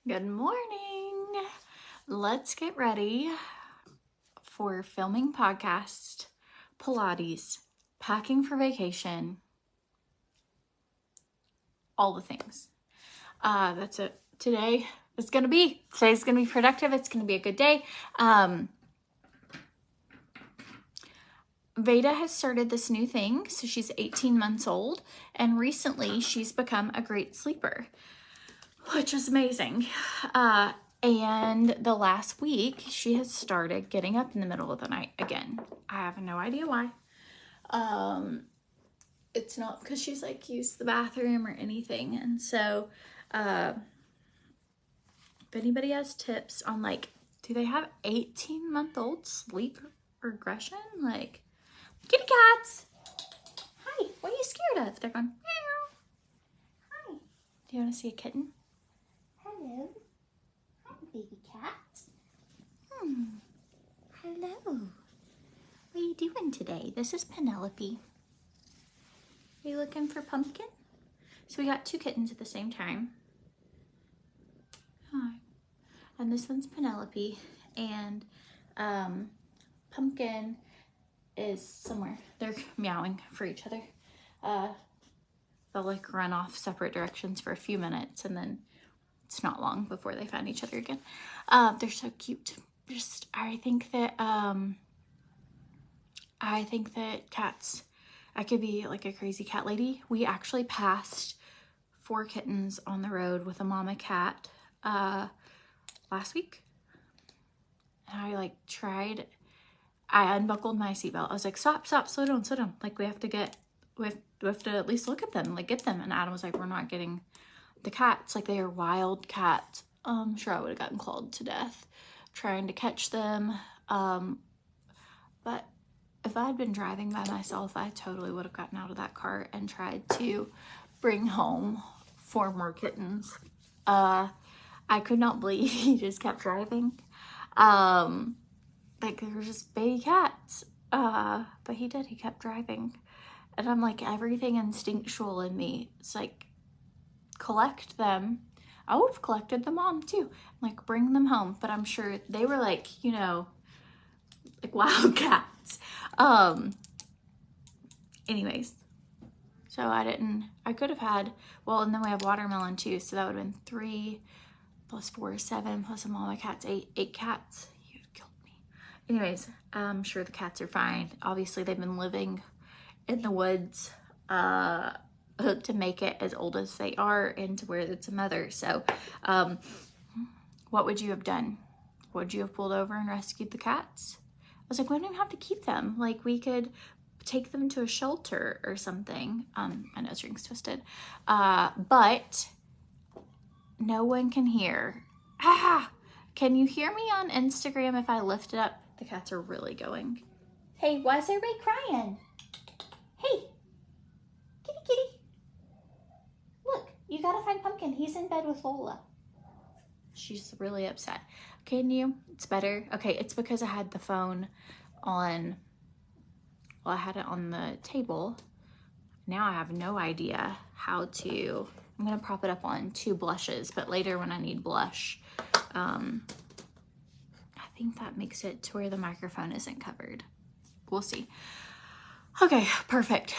Good morning. Let's get ready for filming podcast, Pilates, packing for vacation, all the things. That's it. Today's gonna be productive. It's gonna be a good day. Veda has started this new thing. So she's 18 months old, and recently she's become a great sleeper, which is amazing. And the last week, she has started getting up in the middle of the night again. I have no idea why. It's not because she's like used the bathroom or anything. And so, if anybody has tips on like, do they have 18-month-old sleep regression? Like, kitty cats. Hi, what are you scared of? They're going, meow. Hi. Do you want to see a kitten? Hello. Hi, baby cat. Hello. What are you doing today? This is Penelope. Are you looking for Pumpkin? So we got two kittens at the same time. Hi. And this one's Penelope. And Pumpkin is somewhere. They're meowing for each other. They'll like run off separate directions for a few minutes, and then it's not long before they find each other again. They're so cute. I think that cats, I could be like a crazy cat lady. We actually passed 4 kittens on the road with a mama cat last week. And I unbuckled my seatbelt. I was like, stop, slow down. Like we have to at least look at them, like get them. And Adam was like, we're not getting the cats. Like they are wild cats. I'm sure I would have gotten clawed to death trying to catch them. But if I had been driving by myself, I totally would have gotten out of that car and tried to bring home 4 more kittens. I could not believe he just kept driving. Like they were just baby cats. But he kept driving. And I'm like, everything instinctual in me, it's like, collect them. I would have collected the mom too, like bring them home. But I'm sure they were like, like wild cats. Anyways, so I could have had, well, and then we have watermelon too. So that would have been 3 plus 4, 7 plus a mama cat's 8 cats. You'd killed me. Anyways, I'm sure the cats are fine. Obviously they've been living in the woods, to make it as old as they are and to where it's a mother. So what would you have done? Would you have pulled over and rescued the cats? I was like, we don't even have to keep them. Like we could take them to a shelter or something. My nose ring's twisted. But no one can hear. Can you hear me on Instagram if I lift it up? The cats are really going. Hey, why is everybody crying? Hey, kitty. Look, you gotta find Pumpkin. He's in bed with Lola. She's really upset. Can you? It's better. Okay, it's because I had the phone on, well, I had it on the table. Now I have no idea how to, I'm gonna prop it up on 2 blushes, but later when I need blush, I think that makes it to where the microphone isn't covered. We'll see. Okay, perfect.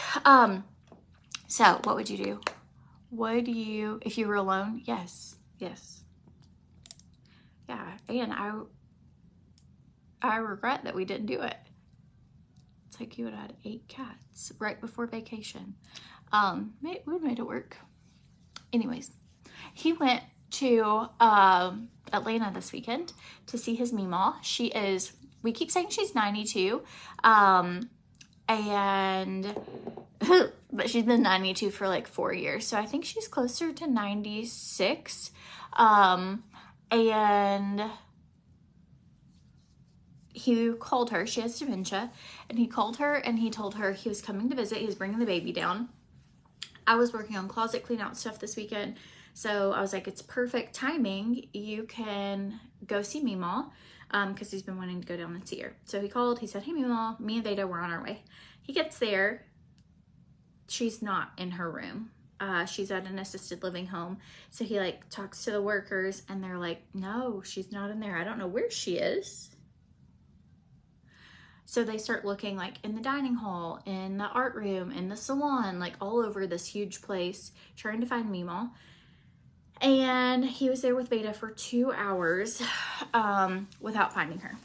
So what would you do? If you were alone? Yes. Yeah, and I regret that we didn't do it. It's like you would have had 8 cats right before vacation. We made it work. Anyways, he went to Atlanta this weekend to see his Meemaw. We keep saying she's 92, but she's been 92 for like 4 years. So I think she's closer to 96. And he called her. She has dementia. And he called her and he told her he was coming to visit. He was bringing the baby down. I was working on closet clean out stuff this weekend. So I was like, it's perfect timing. You can go see Meemaw, because he's been wanting to go down and see her. So he called. He said, hey, Meemaw, me and Veda were on our way. He gets there. She's not in her room. she's at an assisted living home. So he like talks to the workers and they're like, no, she's not in there. I don't know where she is. So they start looking like in the dining hall, in the art room, in the salon, like all over this huge place, trying to find Meemaw. And he was there with Veda for 2 hours without finding her.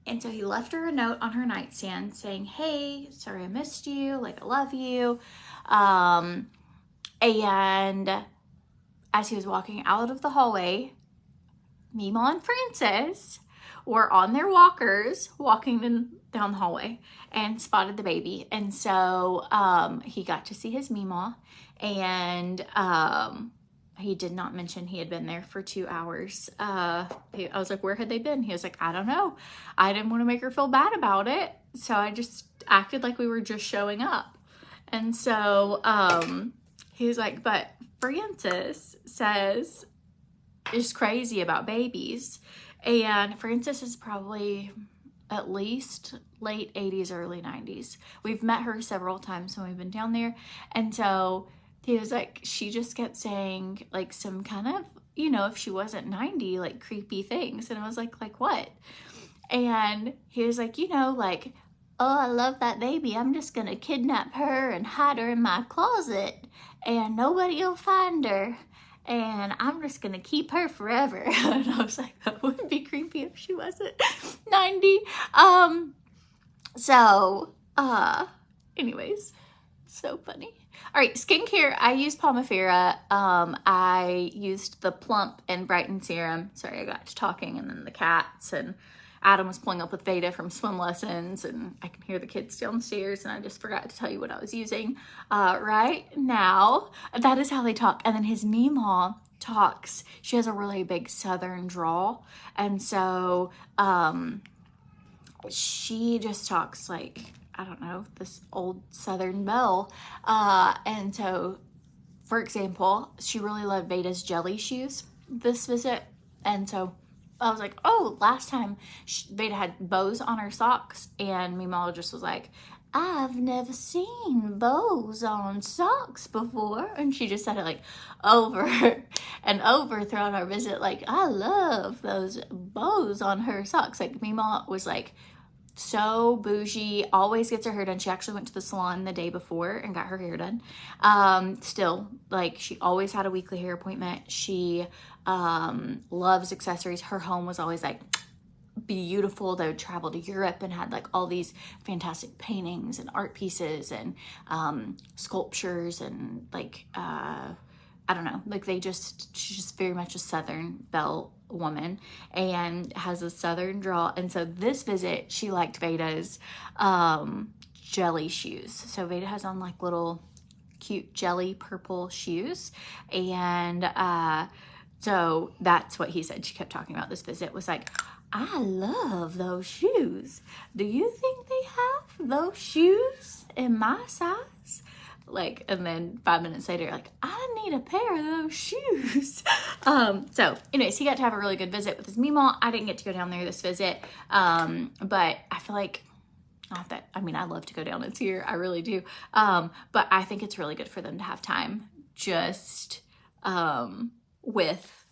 And so he left her a note on her nightstand saying, hey, sorry I missed you, like I love you. And as he was walking out of the hallway, Meemaw and Francis were on their walkers walking down the hallway and spotted the baby. And so he got to see his Meemaw, and he did not mention he had been there for 2 hours. I was like, where had they been? He was like, I don't know. I didn't want to make her feel bad about it, so I just acted like we were just showing up. And so he was like, but Francis says is crazy about babies. And Francis is probably at least late 80s, early 90s. We've met her several times when we've been down there. And so he was like, she just kept saying like some kind of, you know, if she wasn't 90, like creepy things. And I was like what? And he was like, you know, like, oh, I love that baby. I'm just going to kidnap her and hide her in my closet and nobody will find her. And I'm just going to keep her forever. And I was like, that wouldn't be creepy if she wasn't 90. Anyways, so funny. All right, skincare. I use POMIFERA. I used the Plump and Brighten Serum. Sorry, I got to talking, and then the cats, and Adam was pulling up with Veda from swim lessons, and I can hear the kids downstairs, and I just forgot to tell you what I was using right now. That is how they talk. And then his Meemaw talks. She has a really big southern drawl, and so she just talks like, I don't know, this old southern belle. And so, for example, she really loved Veda's jelly shoes this visit, and so I was like, oh, last time Veda had bows on her socks, and Meemaw just was like, I've never seen bows on socks before. And she just said it like over and over throughout our visit, like, I love those bows on her socks. Like, Meemaw was like so bougie, always gets her hair done. She actually went to the salon the day before and got her hair done. Still, like, she always had a weekly hair appointment. She loves accessories. Her home was always like beautiful. They would travel to Europe and had like all these fantastic paintings and art pieces and sculptures and like I don't know, like she's just very much a Southern belle woman and has a Southern drawl. And so this visit, she liked Veda's jelly shoes. So Veda has on like little cute jelly purple shoes, and so that's what he said. She kept talking about this visit, was like, I love those shoes. Do you think they have those shoes in my size? Like, and then 5 minutes later, like, I need a pair of those shoes. So anyways, he got to have a really good visit with his Meemaw. I didn't get to go down there this visit. But I feel like, not that, I mean, I love to go down and see her. I really do. But I think it's really good for them to have time just with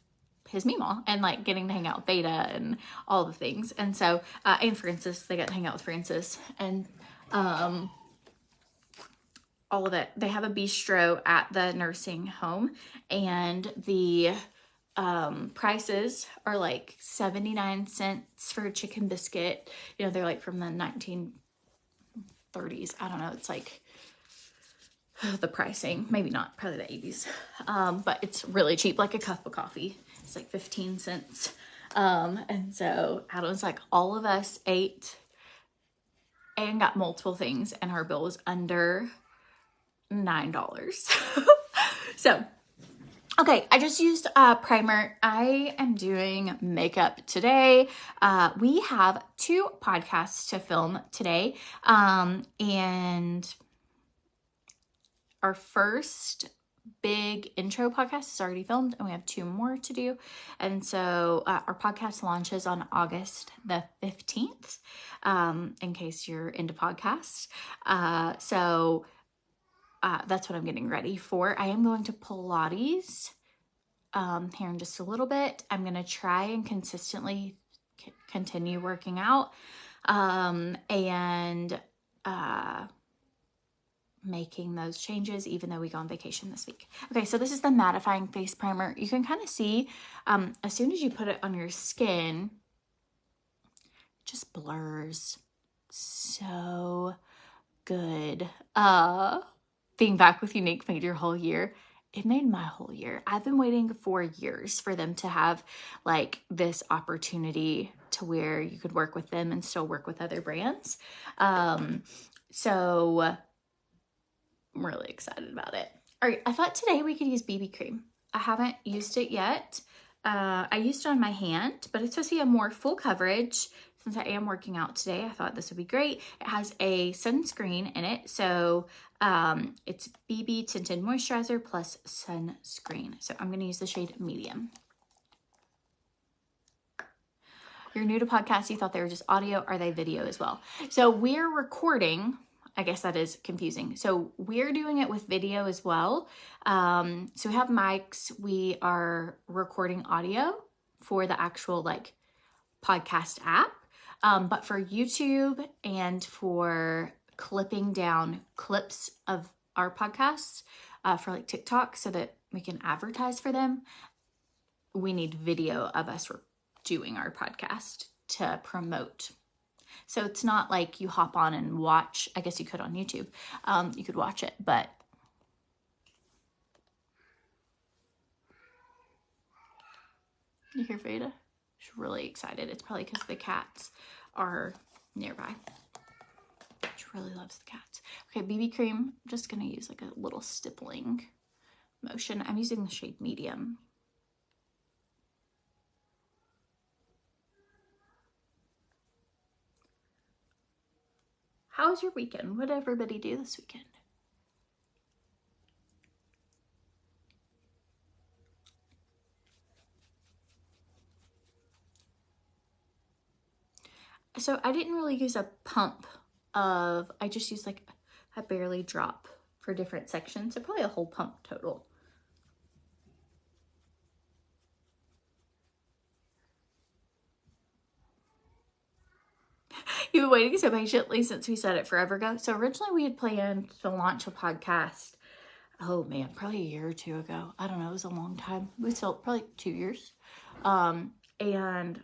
his Meemaw and like getting to hang out with Veda and all the things. And so, and Francis, they got to hang out with Francis and all of it. They have a bistro at the nursing home, and the prices are like 79 cents for a chicken biscuit. You know, they're like from the 1930s. I don't know. It's like the pricing, maybe not, probably the 80s. But it's really cheap, like a cup of coffee. It's like 15 cents. And so Adam's like, all of us ate and got multiple things, and our bill was under $9. So, okay, I just used primer. I am doing makeup today. We have 2 podcasts to film today. And our first big intro podcast is already filmed, and we have 2 more to do. And so our podcast launches on August the 15th, in case you're into podcasts. So that's what I'm getting ready for. I am going to Pilates here in just a little bit. I'm going to try and consistently continue working out and making those changes even though we go on vacation this week. Okay, so this is the mattifying face primer. You can kind of see as soon as you put it on your skin, it just blurs. So good. Being back with Unique made your whole year. It made my whole year. I've been waiting 4 years for them to have like this opportunity to where you could work with them and still work with other brands. So I'm really excited about it. All right, I thought today we could use BB cream. I haven't used it yet. I used it on my hand, but it's supposed to be a more full coverage. Since I am working out today, I thought this would be great. It has a sunscreen in it. So it's BB Tinted Moisturizer plus sunscreen. So I'm going to use the shade medium. You're new to podcasts. You thought they were just audio. Are they video as well? So we're recording. I guess that is confusing. So we're doing it with video as well. So we have mics. We are recording audio for the actual like podcast app. But for YouTube and for clipping down clips of our podcasts for like TikTok so that we can advertise for them, we need video of us doing our podcast to promote. So it's not like you hop on and watch. I guess you could on YouTube. You could watch it, but you hear Veda? She's really excited. It's probably because the cats are nearby. She really loves the cats. Okay, BB cream. I'm just going to use like a little stippling motion. I'm using the shade medium. How was your weekend? What did everybody do this weekend? So I didn't really use a pump of, I just used like a barely drop for different sections. So probably a whole pump total. You've been waiting so patiently since we said it forever ago. So originally we had planned to launch a podcast. Oh man, probably a year or two ago. I don't know. It was a long time. We still probably 2 years. And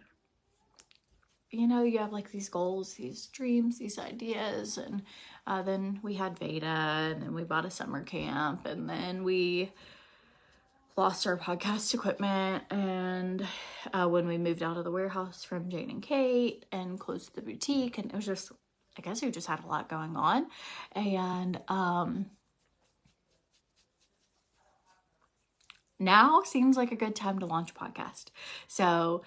you know, you have like these goals, these dreams, these ideas. And then we had Veda, and then we bought a summer camp, and then we lost our podcast equipment. And when we moved out of the warehouse from Jane and Kate and closed the boutique, and it was just, I guess we just had a lot going on. And now seems like a good time to launch a podcast. So,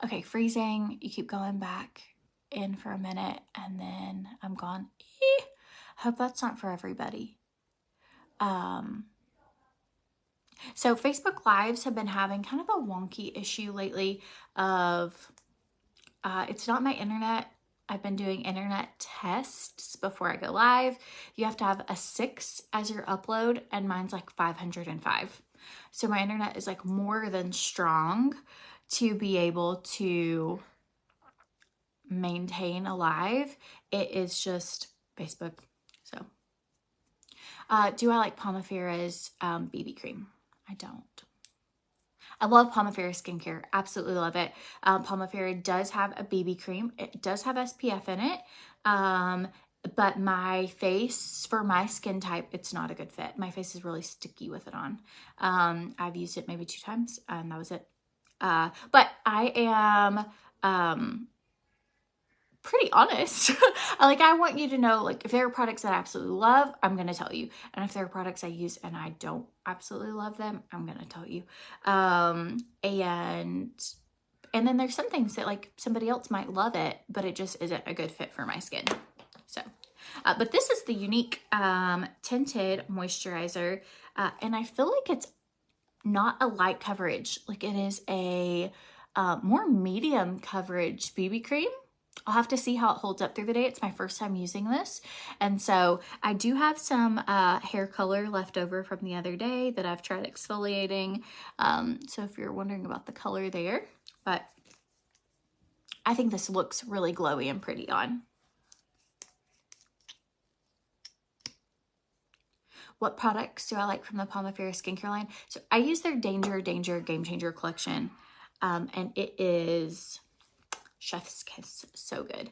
okay, freezing. You keep going back in for a minute and then I'm gone. Hope that's not for everybody. So Facebook Lives have been having kind of a wonky issue lately of, it's not my internet. I've been doing internet tests before I go live. You have to have a 6 as your upload, and mine's like 505. So my internet is like more than strong to be able to maintain a live. It is just Facebook. So, do I like POMIFERA's BB cream? I don't. I love POMIFERA skincare. Absolutely love it. POMIFERA does have a BB cream. It does have SPF in it. But my face, for my skin type, it's not a good fit. My face is really sticky with it on. I've used it maybe 2 times and that was it. But I am pretty honest. Like, I want you to know, like, if there are products that I absolutely love, I'm going to tell you. And if there are products I use and I don't absolutely love them, I'm going to tell you. And then there's some things that, like, somebody else might love it, but it just isn't a good fit for my skin. So, but this is the Unique Tinted Moisturizer. And I feel like it's not a light coverage. Like, it is a more medium coverage BB cream. I'll have to see how it holds up through the day. It's my first time using this. And so I do have some hair color left over from the other day that I've tried exfoliating. So if you're wondering about the color there, but I think this looks really glowy and pretty on. What products do I like from the POMIFERA skincare line? So I use their Danger Game Changer collection. And it is chef's kiss, so good.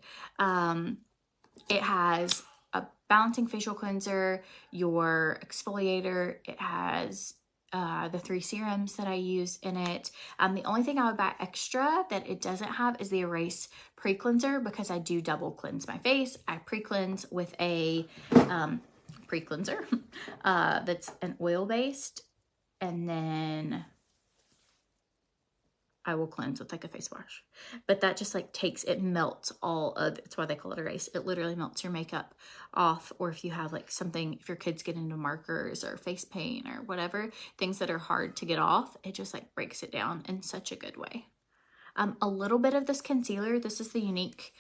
It has a balancing facial cleanser, your exfoliator. It has the 3 serums that I use in it. The only thing I would buy extra that it doesn't have is the Erase pre-cleanser, because I do double cleanse my face. I pre-cleanse with a pre-cleanser that's an oil-based, and then I will cleanse with like a face wash. But that just like it melts all of, it's why they call it Erase. It literally melts your makeup off, or if you have like something, if your kids get into markers or face paint or whatever, things that are hard to get off, it just like breaks it down in such a good way. A little bit of this concealer. This is the Unique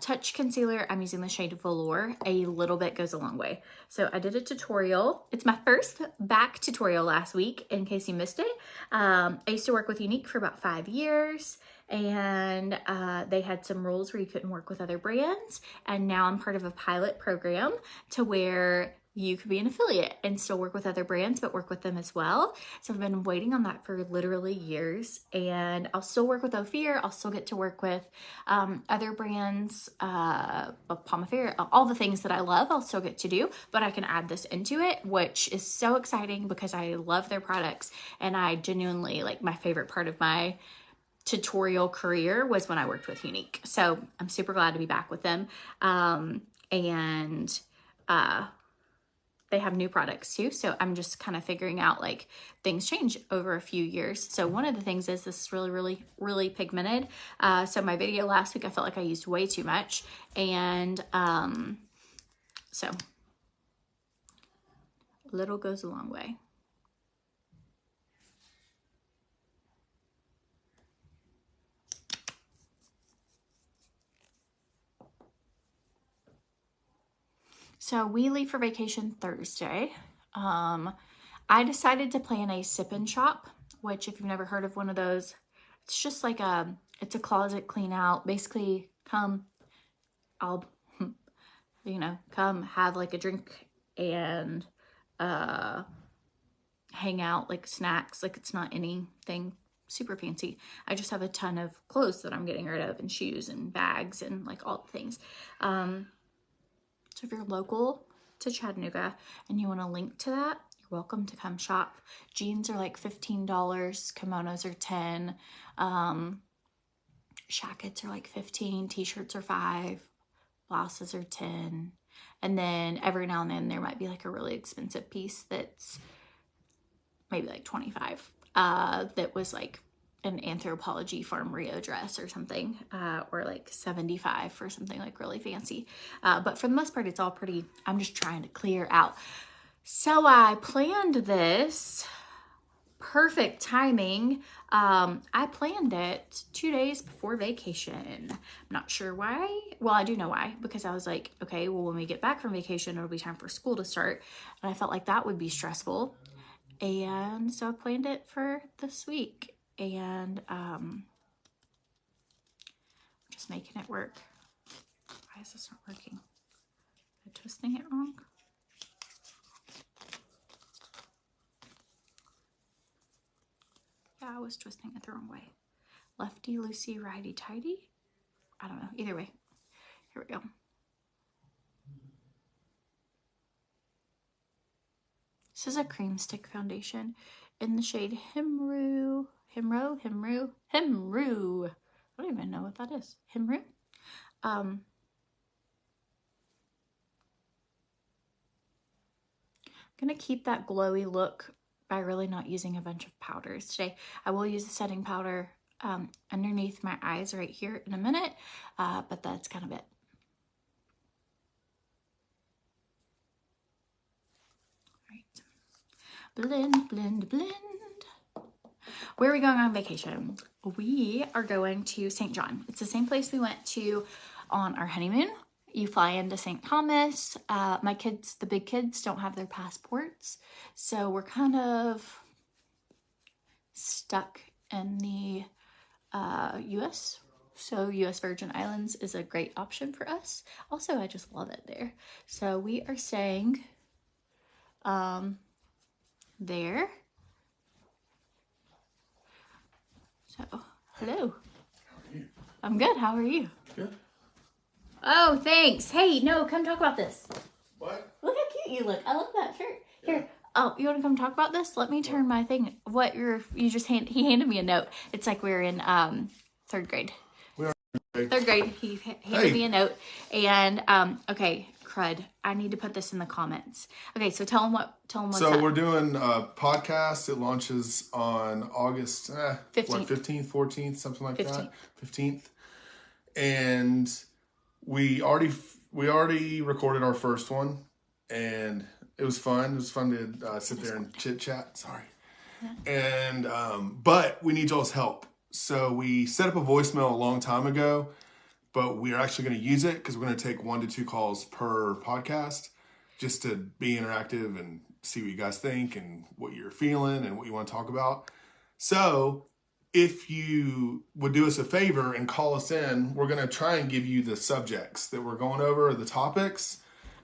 Touch Concealer. I'm using the shade Velour. A little bit goes a long way. So I did a tutorial. It's my first back tutorial last week, in case you missed it. I used to work with Unique for about 5 years, and they had some rules where you couldn't work with other brands. And now I'm part of a pilot program to where you could be an affiliate and still work with other brands, but work with them as well. So I've been waiting on that for literally years, and I'll still work with OFIR. I'll still get to work with other brands, POMIFERA, all the things that I love, I'll still get to do, but I can add this into it, which is so exciting because I love their products. And I genuinely, like, my favorite part of my tutorial career was when I worked with Unique. So I'm super glad to be back with them. They have new products too. So I'm just kind of figuring out, like, things change over a few years. So one of the things is this is really pigmented. So my video last week, I felt like I used way too much. And so little goes a long way. So we leave for vacation Thursday. I decided to plan a sip and shop, which, if you've never heard of one of those, it's just like it's a closet clean out. Basically, come have like a drink and hang out, like snacks. Like, it's not anything super fancy. I just have a ton of clothes that I'm getting rid of, and shoes and bags and like all the things. So if you're local to Chattanooga and you want a link to that, you're welcome to come shop. Jeans are like $15, kimonos are $10, jackets are like $15, t-shirts are $5, blouses are $10, and then every now and then there might be like a really expensive piece that's maybe like $25, that was like an Anthropologie Farm Rio dress or something, or like $75 for something like really fancy. But for the most part, it's all pretty. I'm just trying to clear out. So I planned this, perfect timing. I planned it 2 days before vacation. I'm not sure why. Well, I do know why, because I was like, okay, well, when we get back from vacation, it'll be time for school to start. And I felt like that would be stressful. And so I planned it for this week. And just making it work. Why is this not working? Am I twisting it wrong? Yeah, I was twisting it the wrong way. Lefty loosey, righty tighty. I don't know. Either way. Here we go. This is a cream stick foundation in the shade Himroo. I don't even know what that is. Himroo. I'm gonna keep that glowy look by really not using a bunch of powders today. I will use a setting powder underneath my eyes right here in a minute, but that's kind of it. All right. Blend, blend, blend. Where are we going on vacation? We are going to St. John. It's the same place we went to on our honeymoon. You fly into St. Thomas. My kids, the big kids, don't have their passports. So we're kind of stuck in the U.S. So U.S. Virgin Islands is a great option for us. Also, I just love it there. So we are staying there. So, hello. How are you? I'm good. How are you? Good. Oh, thanks. Hey, no, come talk about this. What? Look how cute you look. I love that shirt. Here. Oh, you want to come talk about this? Let me turn my thing. He handed me a note. It's like we're in third grade. We are Third grade. He handed me a note. And, okay, crud. I need to put this in the comments. Okay, so tell him what's So up. we're doing a podcast. It launches on August 15th. 15th, 14th, something like 15th. that. 15th. And we already recorded our first one, and it was fun. It was fun to sit there and chit chat. Sorry. Yeah. And but we need y'all's help. So we set up a voicemail a long time ago, but we're actually going to use it because we're going to take 1 to 2 calls per podcast, just to be interactive and see what you guys think and what you're feeling and what you want to talk about. So if you would do us a favor and call us in, we're going to try and give you the subjects that we're going over, the topics.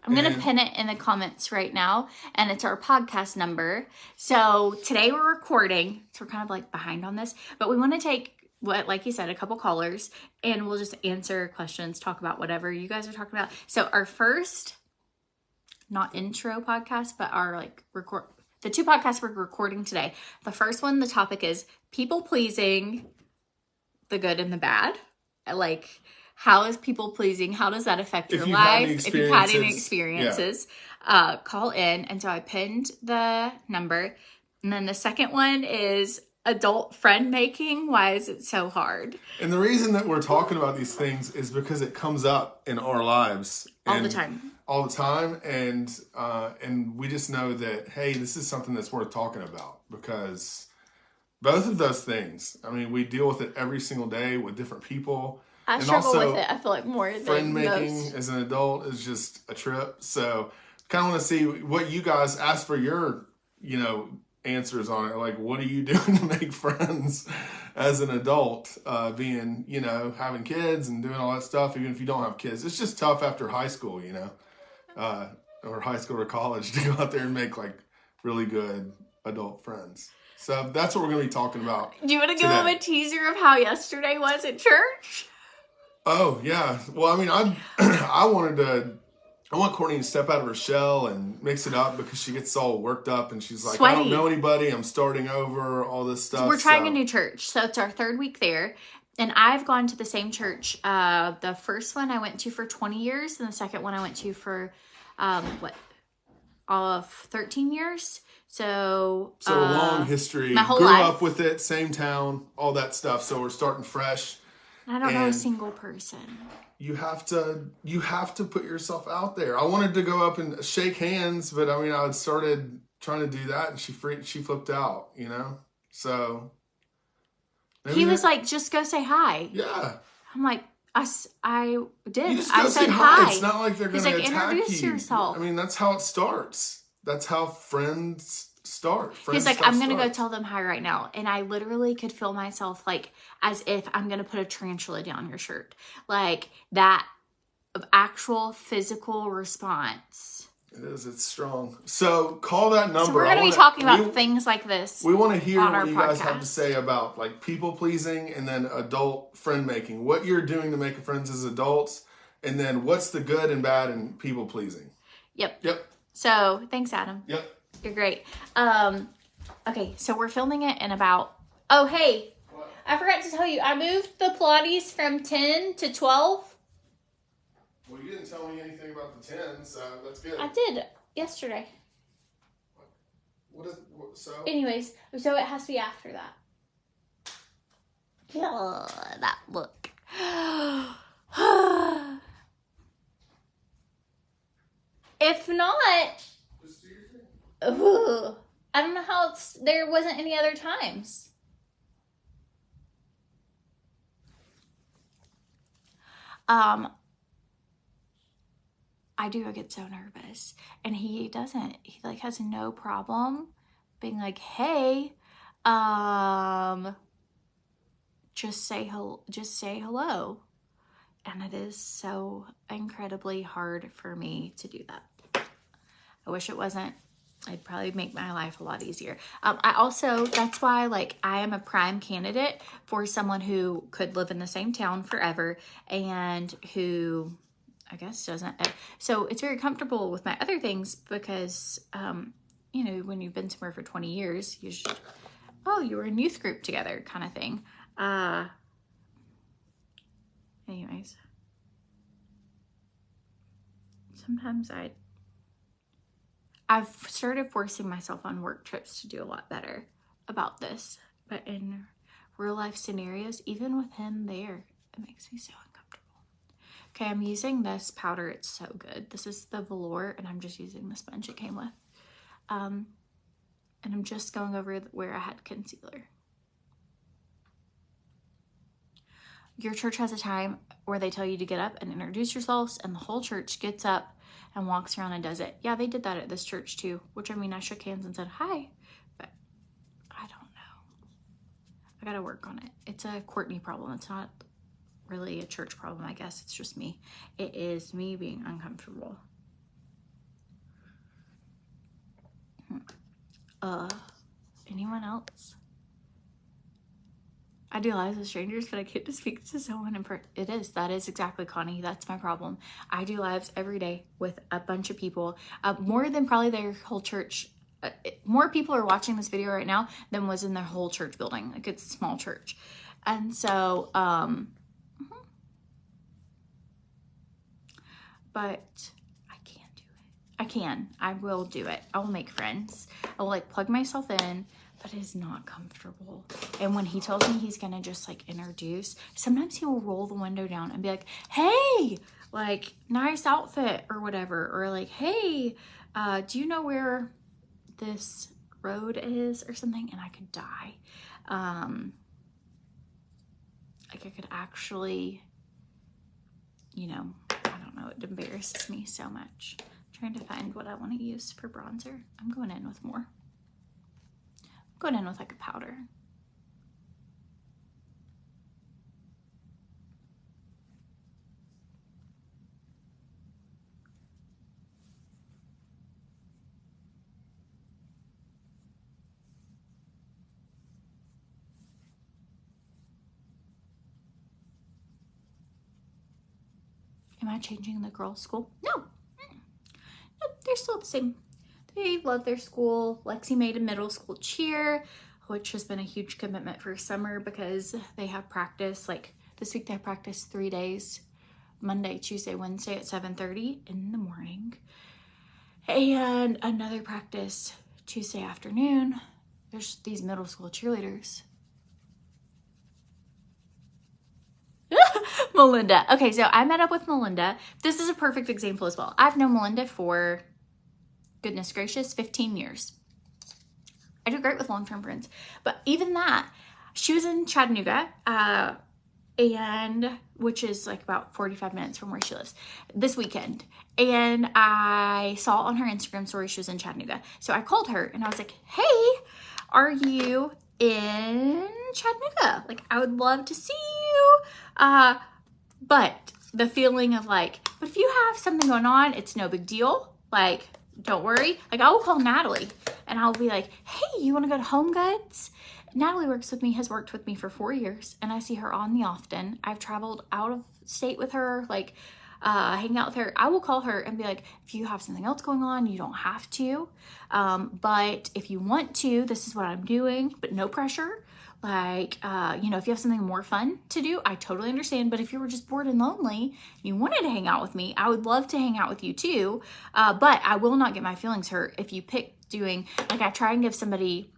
I'm going to pin it in the comments right now, and it's our podcast number. So today we're recording, so we're kind of like behind on this, but we want to take, like you said, a couple callers, and we'll just answer questions, talk about whatever you guys are talking about. So our first, not intro podcast, but our the 2 podcasts we're recording today. The first one, the topic is people pleasing, the good and the bad. Like, how is people pleasing? How does that affect your life? If you've had any experiences, call in. And so I pinned the number. And then the second one is adult friend making. Why is it so hard? And the reason that we're talking about these things is because it comes up in our lives all the time. And we just know that, hey, this is something that's worth talking about, because both of those things, I mean, we deal with it every single day with different people. I struggle with it, I feel like, more than friend making most. As an adult is just a trip. So kind of want to see what you guys ask for your, answers on it. Like, what are you doing to make friends as an adult, being, having kids and doing all that stuff, even if you don't have kids. It's just tough after high school, or high school or college, to go out there and make like really good adult friends. So that's what we're going to be talking about. Do you want to give them a teaser of how yesterday was at church? Oh, yeah. Well, I mean, I want Courtney to step out of her shell and mix it up, because she gets all worked up and she's like, sweaty. I don't know anybody. I'm starting over, all this stuff. We're trying a new church. So it's our 3rd week there. And I've gone to the same church. The first one I went to for 20 years. And the second one I went to for, 13 years. So a long history. My whole Grew life. up with it, same town, all that stuff. So we're starting fresh. I don't know a single person. You have to put yourself out there. I wanted to go up and shake hands, but I mean, I had started trying to do that, and she flipped out, So he was like, "Just go say hi." Yeah. I'm like, I did. You just I go said say hi. It's not like they're going to attack you. Introduce yourself. I mean, that's how it starts. That's how friends start. He's like, I'm going to go tell them hi right now. And I literally could feel myself like as if I'm going to put a tarantula down your shirt. Like that actual physical response. It is. It's strong. So call that number. So we're going to be talking about things like this. We want to hear what you guys have to say about like people pleasing and then adult friend making. What you're doing to make friends as adults. And then what's the good and bad in people pleasing. Yep. So thanks, Adam. Yep. You're great. Okay, so we're filming it in about... Oh, hey. What? I forgot to tell you. I moved the Pilates from 10 to 12. Well, you didn't tell me anything about the 10, so that's good. I did yesterday. So? Anyways, so it has to be after that. Yeah, that look. If not... Ugh. I don't know how there wasn't any other times. I do get so nervous. And he doesn't. He like has no problem being like, hey, just say hello. And it is so incredibly hard for me to do that. I wish it wasn't. I'd probably make my life a lot easier. I also, that's why like I am a prime candidate for someone who could live in the same town forever and who I guess doesn't. So it's very comfortable with my other things because, you know, when you've been somewhere for 20 years, you should, oh, you were in youth group together kind of thing. Anyways, sometimes I've started forcing myself on work trips to do a lot better about this, but in real life scenarios, even with him there, it makes me so uncomfortable. Okay, I'm using this powder. It's so good. This is the velour, and I'm just using the sponge it came with. And I'm just going over where I had concealer. Your church has a time where they tell you to get up and introduce yourselves, and the whole church gets up and walks around and does it. Yeah, they did that at this church too, which I mean, I shook hands and said hi, but I don't know. I gotta work on it. It's a Courtney problem. It's not really a church problem, I guess. It's just me. It is me being uncomfortable. Anyone else? I do lives with strangers, but I get to speak to someone in person. That is exactly, Connie. That's my problem. I do lives every day with a bunch of people, more than probably their whole church. More people are watching this video right now than was in their whole church building. Like, it's a small church. And so, but I can't do it. I will do it. I will make friends. I will like plug myself in, but it is not comfortable. And when he tells me he's gonna just like introduce, sometimes he will roll the window down and be like, hey, like, nice outfit or whatever. Or like, hey, do you know where this road is or something? And I could die. Like I could actually, you know, I don't know, it embarrasses me so much. I'm trying to find what I want to use for bronzer. I'm going in with more. I'm going in with like a powder. Am I changing the girls' school? No. Nope, they're still the same. They love their school. Lexi made a middle school cheer, which has been a huge commitment for summer because they have practice. Like this week they have practice 3 days, Monday, Tuesday, Wednesday at 7:30 in the morning. And another practice Tuesday afternoon. There's these middle school cheerleaders. Melinda. Okay, so I met up with Melinda. This is a perfect example as well. I've known Melinda for, goodness gracious, 15 years. I do great with long-term friends. But even that, she was in Chattanooga, and which is like about 45 minutes from where she lives, this weekend. And I saw on her Instagram story she was in Chattanooga. So I called her and I was like, hey, are you in Chattanooga? Like, I would love to see you. But the feeling of like, but if you have something going on, it's no big deal. Like, don't worry. Like, I will call Natalie and I'll be like, hey, you want to go to Home Goods? Natalie has worked with me for 4 years, and I see her on the often. I've traveled out of state with her, like hang out with her. I will call her and be like, if you have something else going on, you don't have to. But if you want to, this is what I'm doing, but no pressure. Like, you know, if you have something more fun to do, I totally understand. But if you were just bored and lonely, and you wanted to hang out with me, I would love to hang out with you too. But I will not get my feelings hurt if you pick doing, like, I try and give somebody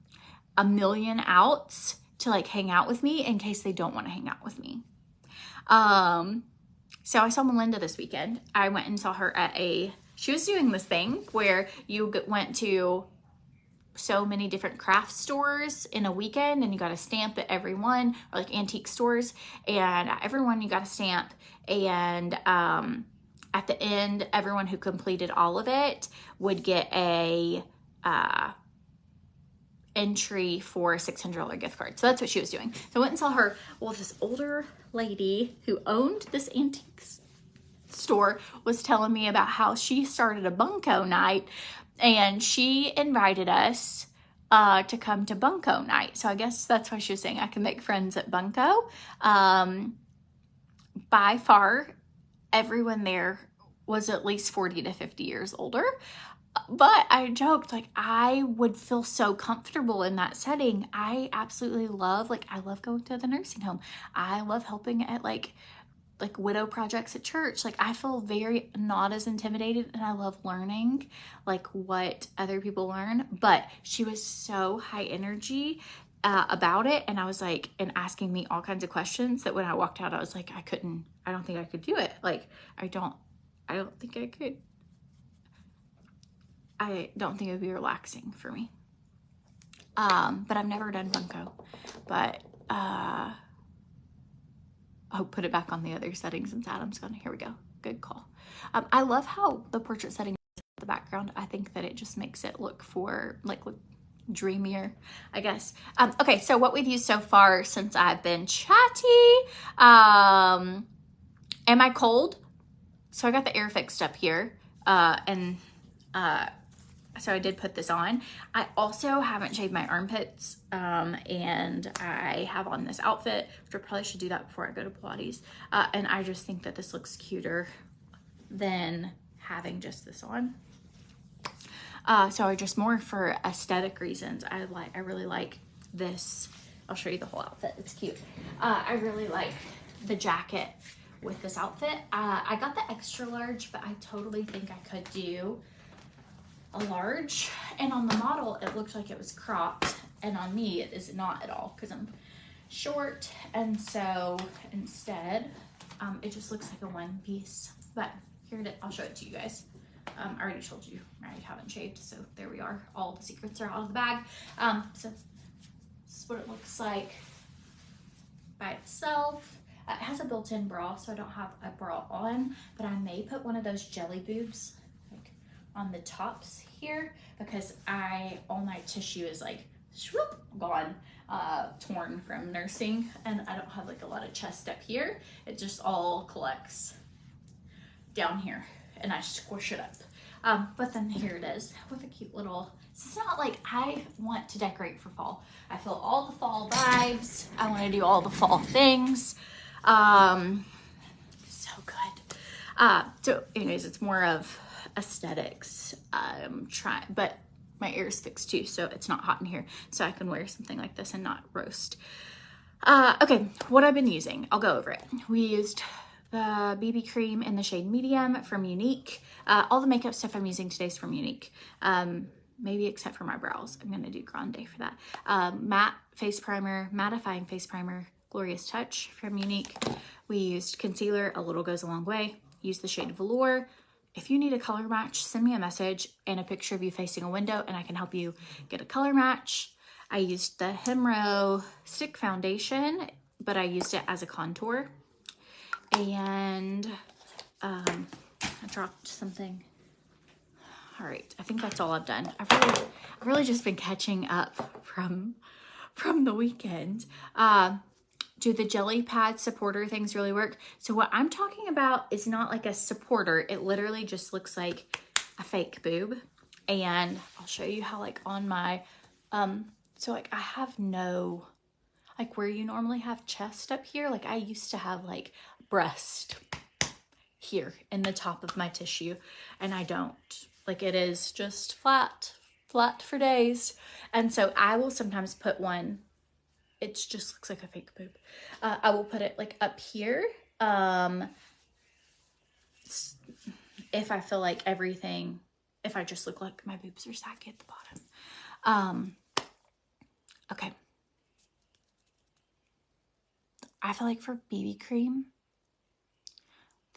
a million outs to like hang out with me in case they don't want to hang out with me. So I saw Melinda this weekend. I went and saw her at she was doing this thing where you went to so many different craft stores in a weekend and you got a stamp at every one, or like antique stores, and at every one you got a stamp. And I at the end, everyone who completed all of it would get a entry for a $600 gift card. So that's what she was doing. So I went and saw her. Well, this older lady who owned this antiques store was telling me about how she started a bunko night, and she invited us to come to bunko night. So I guess that's why she was saying I can make friends at bunko. By far, everyone there was at least 40 to 50 years older. But I joked, like, I would feel so comfortable in that setting. I absolutely love, like, I love going to the nursing home. I love helping at like widow projects at church. Like, I feel very not as intimidated, and I love learning like what other people learn. But she was so high energy about it, and I was like, and asking me all kinds of questions that when I walked out, I was like, I don't think I could do it. Like, I don't think I could. I don't think it would be relaxing for me. But I've never done bunko. But I'll put it back on the other settings since Adam's gone. Here we go. Good call. I love how the portrait setting is in the background. I think that it just makes it look dreamier, I guess. Okay, so what we've used so far since I've been chatty. Am I cold? So I got the air fixed up here. So I did put this on. I also haven't shaved my armpits, and I have on this outfit, which I probably should do that before I go to Pilates. And I just think that this looks cuter than having just this on. So I just more for aesthetic reasons. I really like this. I'll show you the whole outfit. It's cute. I really like the jacket with this outfit. I got the extra large, but I totally think I could do a large, and on the model it looked like it was cropped, and on me it is not at all because I'm short, and so instead it just looks like a one piece. But here it is. I'll show it to you guys. I already told you I haven't shaved, so there we are. All the secrets are out of the bag. So this is what it looks like by itself. It has a built-in bra, so I don't have a bra on, but I may put one of those jelly boobs on the tops here, because all my tissue is like swoop, gone, torn from nursing, and I don't have like a lot of chest up here. It just all collects down here, and I squish it up. But then here it is with a cute little, it's not like I want to decorate for fall. I feel all the fall vibes. I want to do all the fall things. So good. So anyways, it's more of aesthetics. But my ear is fixed too, so it's not hot in here, so I can wear something like this and not roast. Okay, what I've been using, I'll go over it. We used the BB cream in the shade medium from Unique. All the makeup stuff I'm using today is from Unique, maybe except for my brows. I'm gonna do Grande for that. Matte face primer, mattifying face primer, Glorious Touch from Unique. We used concealer, a little goes a long way. Used the shade Velour. If you need a color match, send me a message and a picture of you facing a window, and I can help you get a color match. I used the Hemro Stick Foundation, but I used it as a contour. And I dropped something. All right, I think that's all I've done. I've really just been catching up from the weekend. Do the jelly pad supporter things really work? So what I'm talking about is not like a supporter. It literally just looks like a fake boob. And I'll show you how, like, on my, so like I have no, like where you normally have chest up here, like I used to have like breast here in the top of my tissue, and I don't. Like, it is just flat for days. And so I will sometimes put one, it just looks like a fake boob. I will put it like up here. If I feel like everything, if I just look like my boobs are saggy at the bottom. Okay. I feel like for BB cream,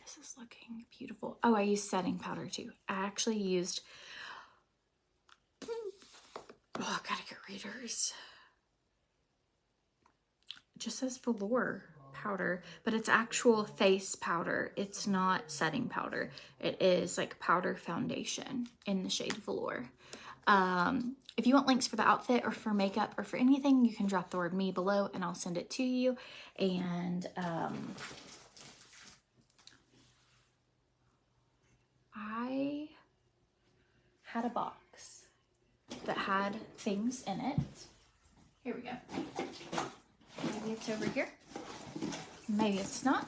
this is looking beautiful. Oh, I used setting powder too. I actually used, oh, I gotta get readers. It just says velour powder, but it's actual face powder. It's not setting powder. It is like powder foundation in the shade Velour. If you want links for the outfit or for makeup or for anything, you can drop the word me below and I'll send it to you. And I had a box that had things in it. Here we go. Maybe it's over here. Maybe it's not.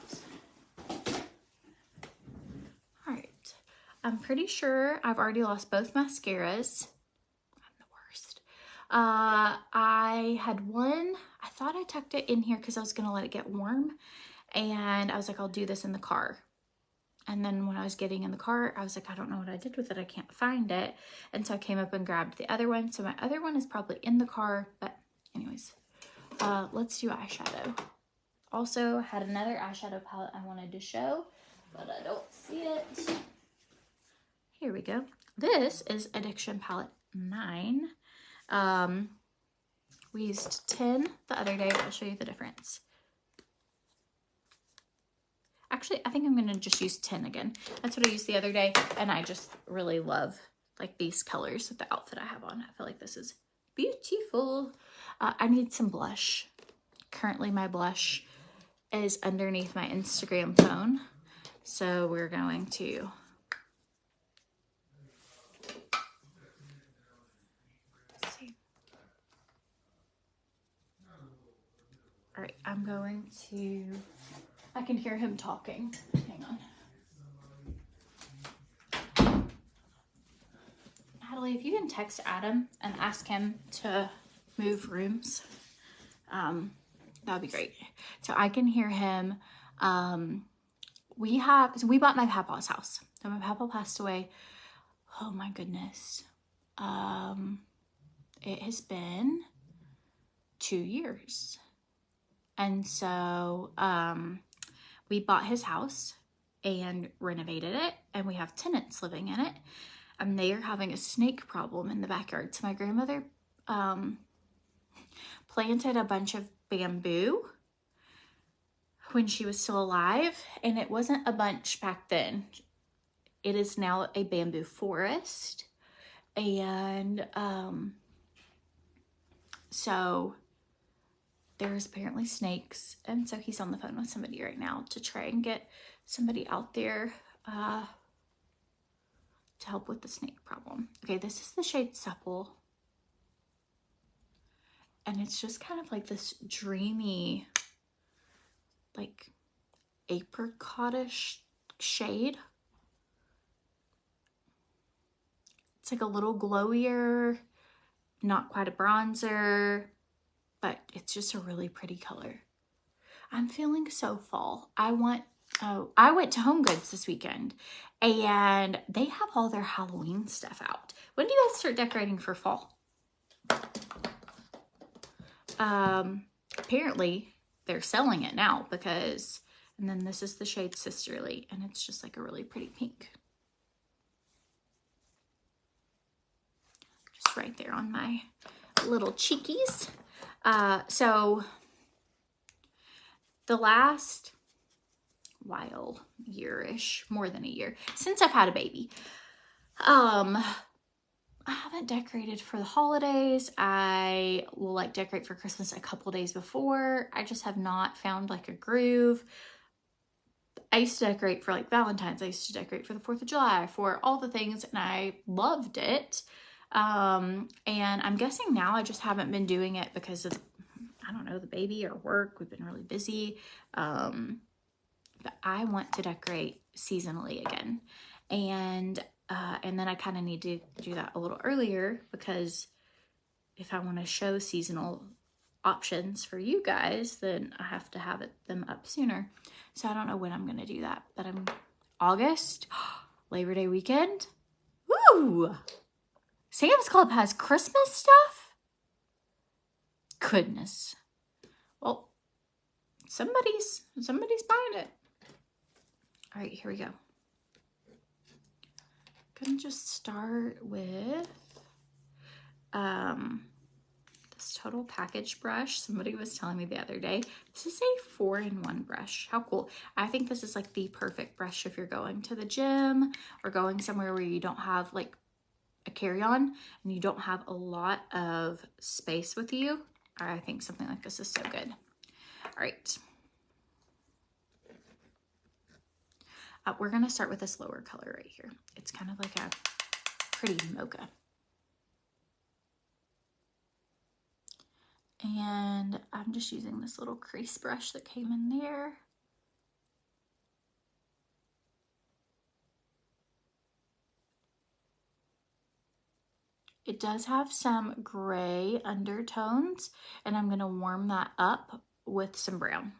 All right. I'm pretty sure I've already lost both mascaras. I'm the worst. I had one. I thought I tucked it in here because I was going to let it get warm. And I was like, I'll do this in the car. And then when I was getting in the car, I was like, I don't know what I did with it. I can't find it. And so I came up and grabbed the other one. So my other one is probably in the car. But anyways, let's do eyeshadow. Also had another eyeshadow palette I wanted to show, but I don't see it. Here we go. This is Addiction Palette 9. We used 10 the other day. I'll show you the difference. Actually, I think I'm going to just use 10 again. That's what I used the other day, and I just really love like these colors with the outfit I have on. I feel like this is beautiful. I need some blush. Currently, my blush is underneath my Instagram phone, so we're going to see. All right, I'm going to. I can hear him talking. Hang on. Natalie, if you can text Adam and ask him to move rooms, that would be great. So I can hear him. We bought my papa's house. So my papa passed away. Oh my goodness. It has been 2 years. And so, we bought his house and renovated it, and we have tenants living in it, and they are having a snake problem in the backyard. So my grandmother planted a bunch of bamboo when she was still alive, and it wasn't a bunch back then. It is now a bamboo forest, and so there's apparently snakes, and so he's on the phone with somebody right now to try and get somebody out there to help with the snake problem. Okay, this is the shade Supple, and it's just kind of like this dreamy, like apricotish shade. It's like a little glowier, not quite a bronzer, but it's just a really pretty color. I'm feeling so fall. I went to Home Goods this weekend, and they have all their Halloween stuff out. When do you guys start decorating for fall? Apparently they're selling it now because, and then this is the shade Sisterly, and it's just like a really pretty pink. Just right there on my little cheekies. So the last year-ish, more than a year, since I've had a baby, I haven't decorated for the holidays. I will like decorate for Christmas a couple days before. I just have not found like a groove. I used to decorate for like Valentine's. I used to decorate for the 4th of July, for all the things, and I loved it. And I'm guessing now I just haven't been doing it because of, I don't know, the baby or work. We've been really busy. But I want to decorate seasonally again. And then I kind of need to do that a little earlier, because if I want to show seasonal options for you guys, then I have to have them up sooner. So I don't know when I'm going to do that, but I'm August, Labor Day weekend. Woo! Sam's Club has Christmas stuff? Goodness. Well, somebody's buying it. All right, here we go. Gonna just start with the this Total Package brush. Somebody was telling me the other day, this is a 4-in-1 brush. How cool. I think this is like the perfect brush if you're going to the gym or going somewhere where you don't have like a carry-on and you don't have a lot of space with you. I think something like this is so good. All right. We're going to start with this lower color right here. It's kind of like a pretty mocha. And I'm just using this little crease brush that came in there. It does have some gray undertones, and I'm going to warm that up with some brown.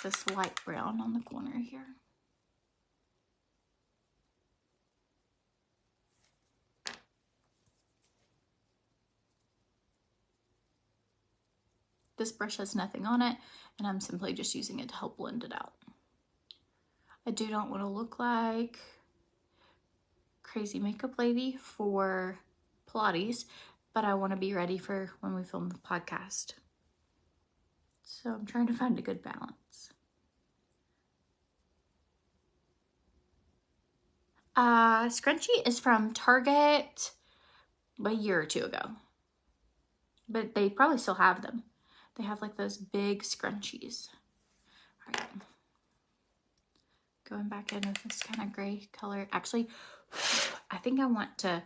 This light brown on the corner here. This brush has nothing on it, and I'm simply just using it to help blend it out. I do not want to look like crazy makeup lady for Pilates, but I want to be ready for when we film the podcast. So I'm trying to find a good balance. Scrunchie is from Target a year or two ago, but they probably still have them. They have like those big scrunchies. All right. Going back in with this kind of gray color. Actually, I think I want to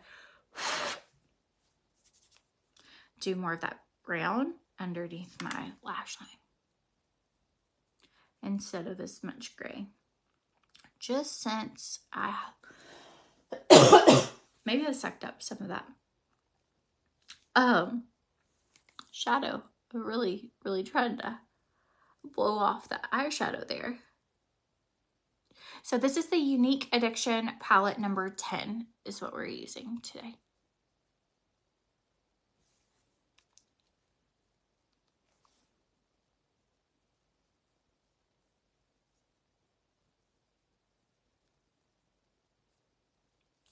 do more of that brown underneath my lash line instead of as much gray. Just since I maybe I sucked up some of that shadow. I really tried to blow off the eyeshadow there. So this is the Unique Addiction palette number 10 is what we're using today.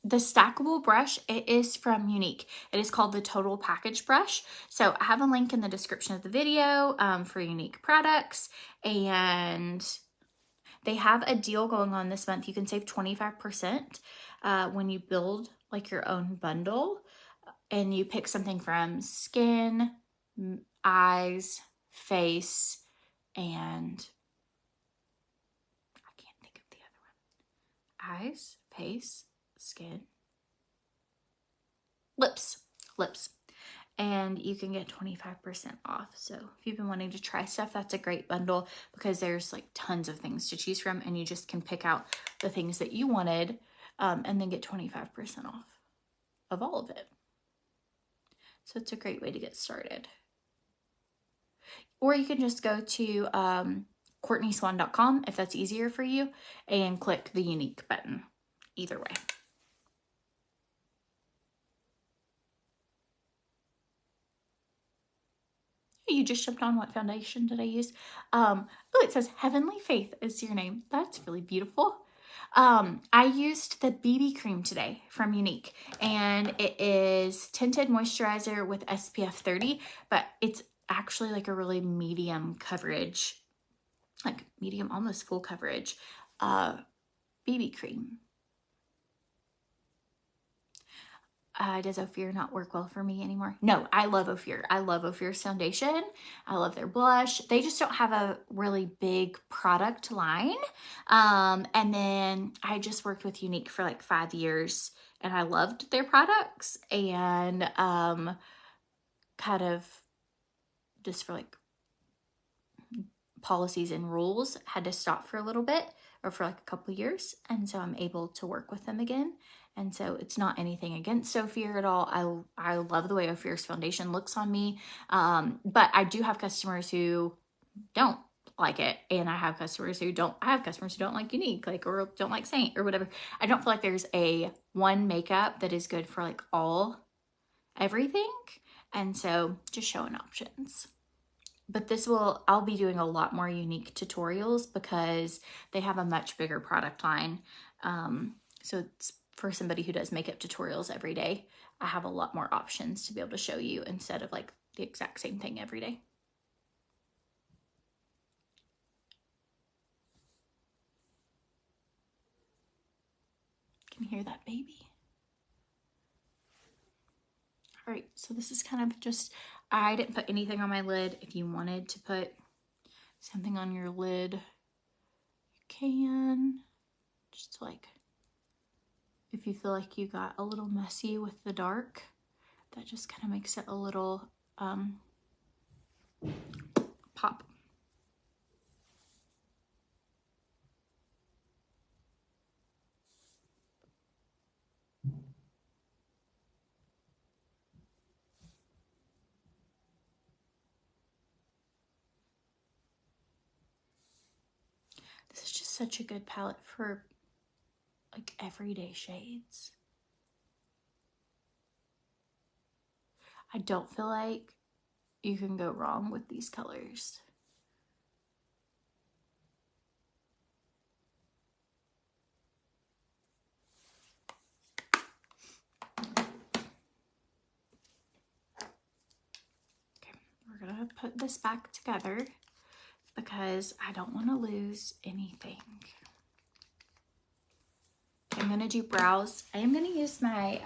The stackable brush, it is from Unique. It is called the Total Package brush. So I have a link in the description of the video for Unique products, and they have a deal going on this month. You can save 25% when you build like your own bundle and you pick something from skin, eyes, face, and I can't think of the other one. Eyes, face, skin, lips, and you can get 25% off. So if you've been wanting to try stuff, that's a great bundle because there's like tons of things to choose from, and you just can pick out the things that you wanted and then get 25% off of all of it. So it's a great way to get started. Or you can just go to CORTNEYSWANN.com if that's easier for you and click the Unique button. Either way. You just jumped on what foundation did I use? Oh, it says Heavenly Faith is your name. That's really beautiful. I used the BB cream today from Unique, and it is tinted moisturizer with SPF 30, but it's actually like a really medium coverage, like medium, almost full coverage BB cream. Does OFIR not work well for me anymore? No, I love OFIR. I love OFIR's foundation. I love their blush. They just don't have a really big product line. And then I just worked with Unique for like 5 years, and I loved their products, and kind of just for like policies and rules had to stop for a little bit, or for like a couple years, and so I'm able to work with them again. And so it's not anything against OFIR at all. I love the way OFIR's foundation looks on me, but I do have customers who don't like it, and I have customers who don't like Unique, like, or don't like Saint or whatever. I don't feel like there's a one makeup that is good for like everything, and so just showing options. but I'll be doing a lot more unique tutorials because they have a much bigger product line. So it's for somebody who does makeup tutorials every day. I have a lot more options to be able to show you instead of like the exact same thing every day. Can you hear that baby? All right, so this is kind of just, I didn't put anything on my lid. If you wanted to put something on your lid, you can. Just like, if you feel like you got a little messy with the dark, that just kind of makes it a little pop. This is just such a good palette for like everyday shades. I don't feel like you can go wrong with these colors. Okay, we're gonna put this back together because I don't want to lose anything. I'm gonna do brows. I am gonna use my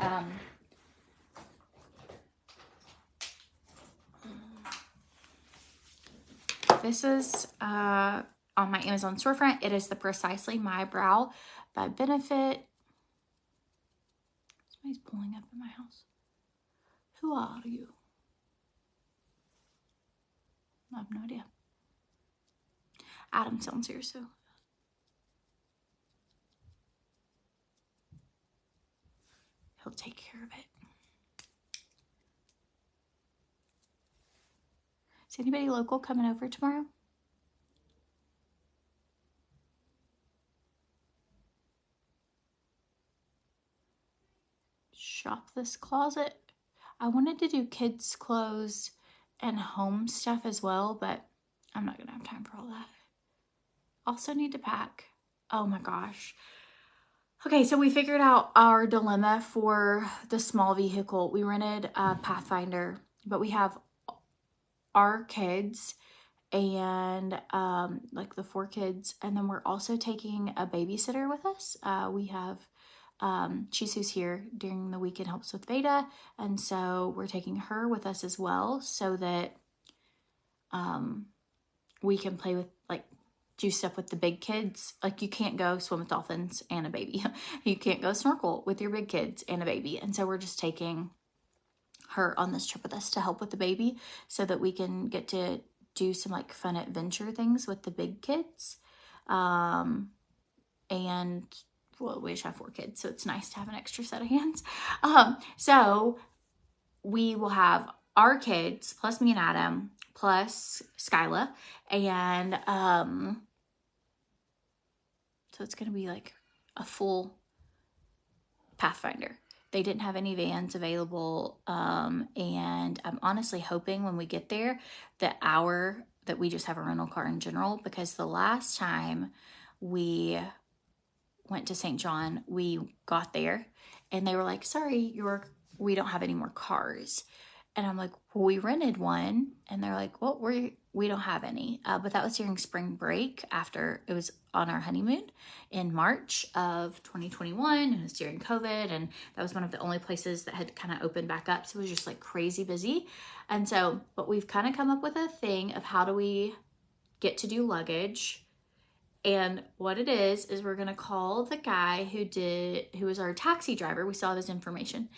this is on my Amazon storefront. It is the Precisely My Brow by Benefit. Somebody's pulling up in my house. Who are you? I have no idea. Adam's downstairs, so he'll take care of it. Is anybody local coming over tomorrow? Shop this closet. I wanted to do kids' clothes and home stuff as well, but I'm not gonna have time for all that. Also need to pack. Oh my gosh. Okay, so we figured out our dilemma for the small vehicle. We rented a Pathfinder, but we have our kids and like the 4 kids, and then we're also taking a babysitter with us. We have she's who's here during the week and helps with Veda, and so we're taking her with us as well so that we can play with, like, do stuff with the big kids. Like, you can't go swim with dolphins and a baby. You can't go snorkel with your big kids and a baby. And so we're just taking her on this trip with us to help with the baby so that we can get to do some like fun adventure things with the big kids. And well, we just have 4 kids, so it's nice to have an extra set of hands. So we will have our kids plus me and Adam plus Skyla, and so it's gonna be like a full Pathfinder. They didn't have any vans available, and I'm honestly hoping when we get there that we just have a rental car in general, because the last time we went to St. John, we got there and they were like, sorry, we don't have any more cars. And I'm like, well, we rented one. And they're like, well, we don't have any. But that was during spring break after it was on our honeymoon in March of 2021. And it was during COVID. And that was one of the only places that had kind of opened back up. So it was just like crazy busy. And so, but we've kind of come up with a thing of how do we get to do luggage. And what it is we're going to call the guy who was our taxi driver. We still have his information.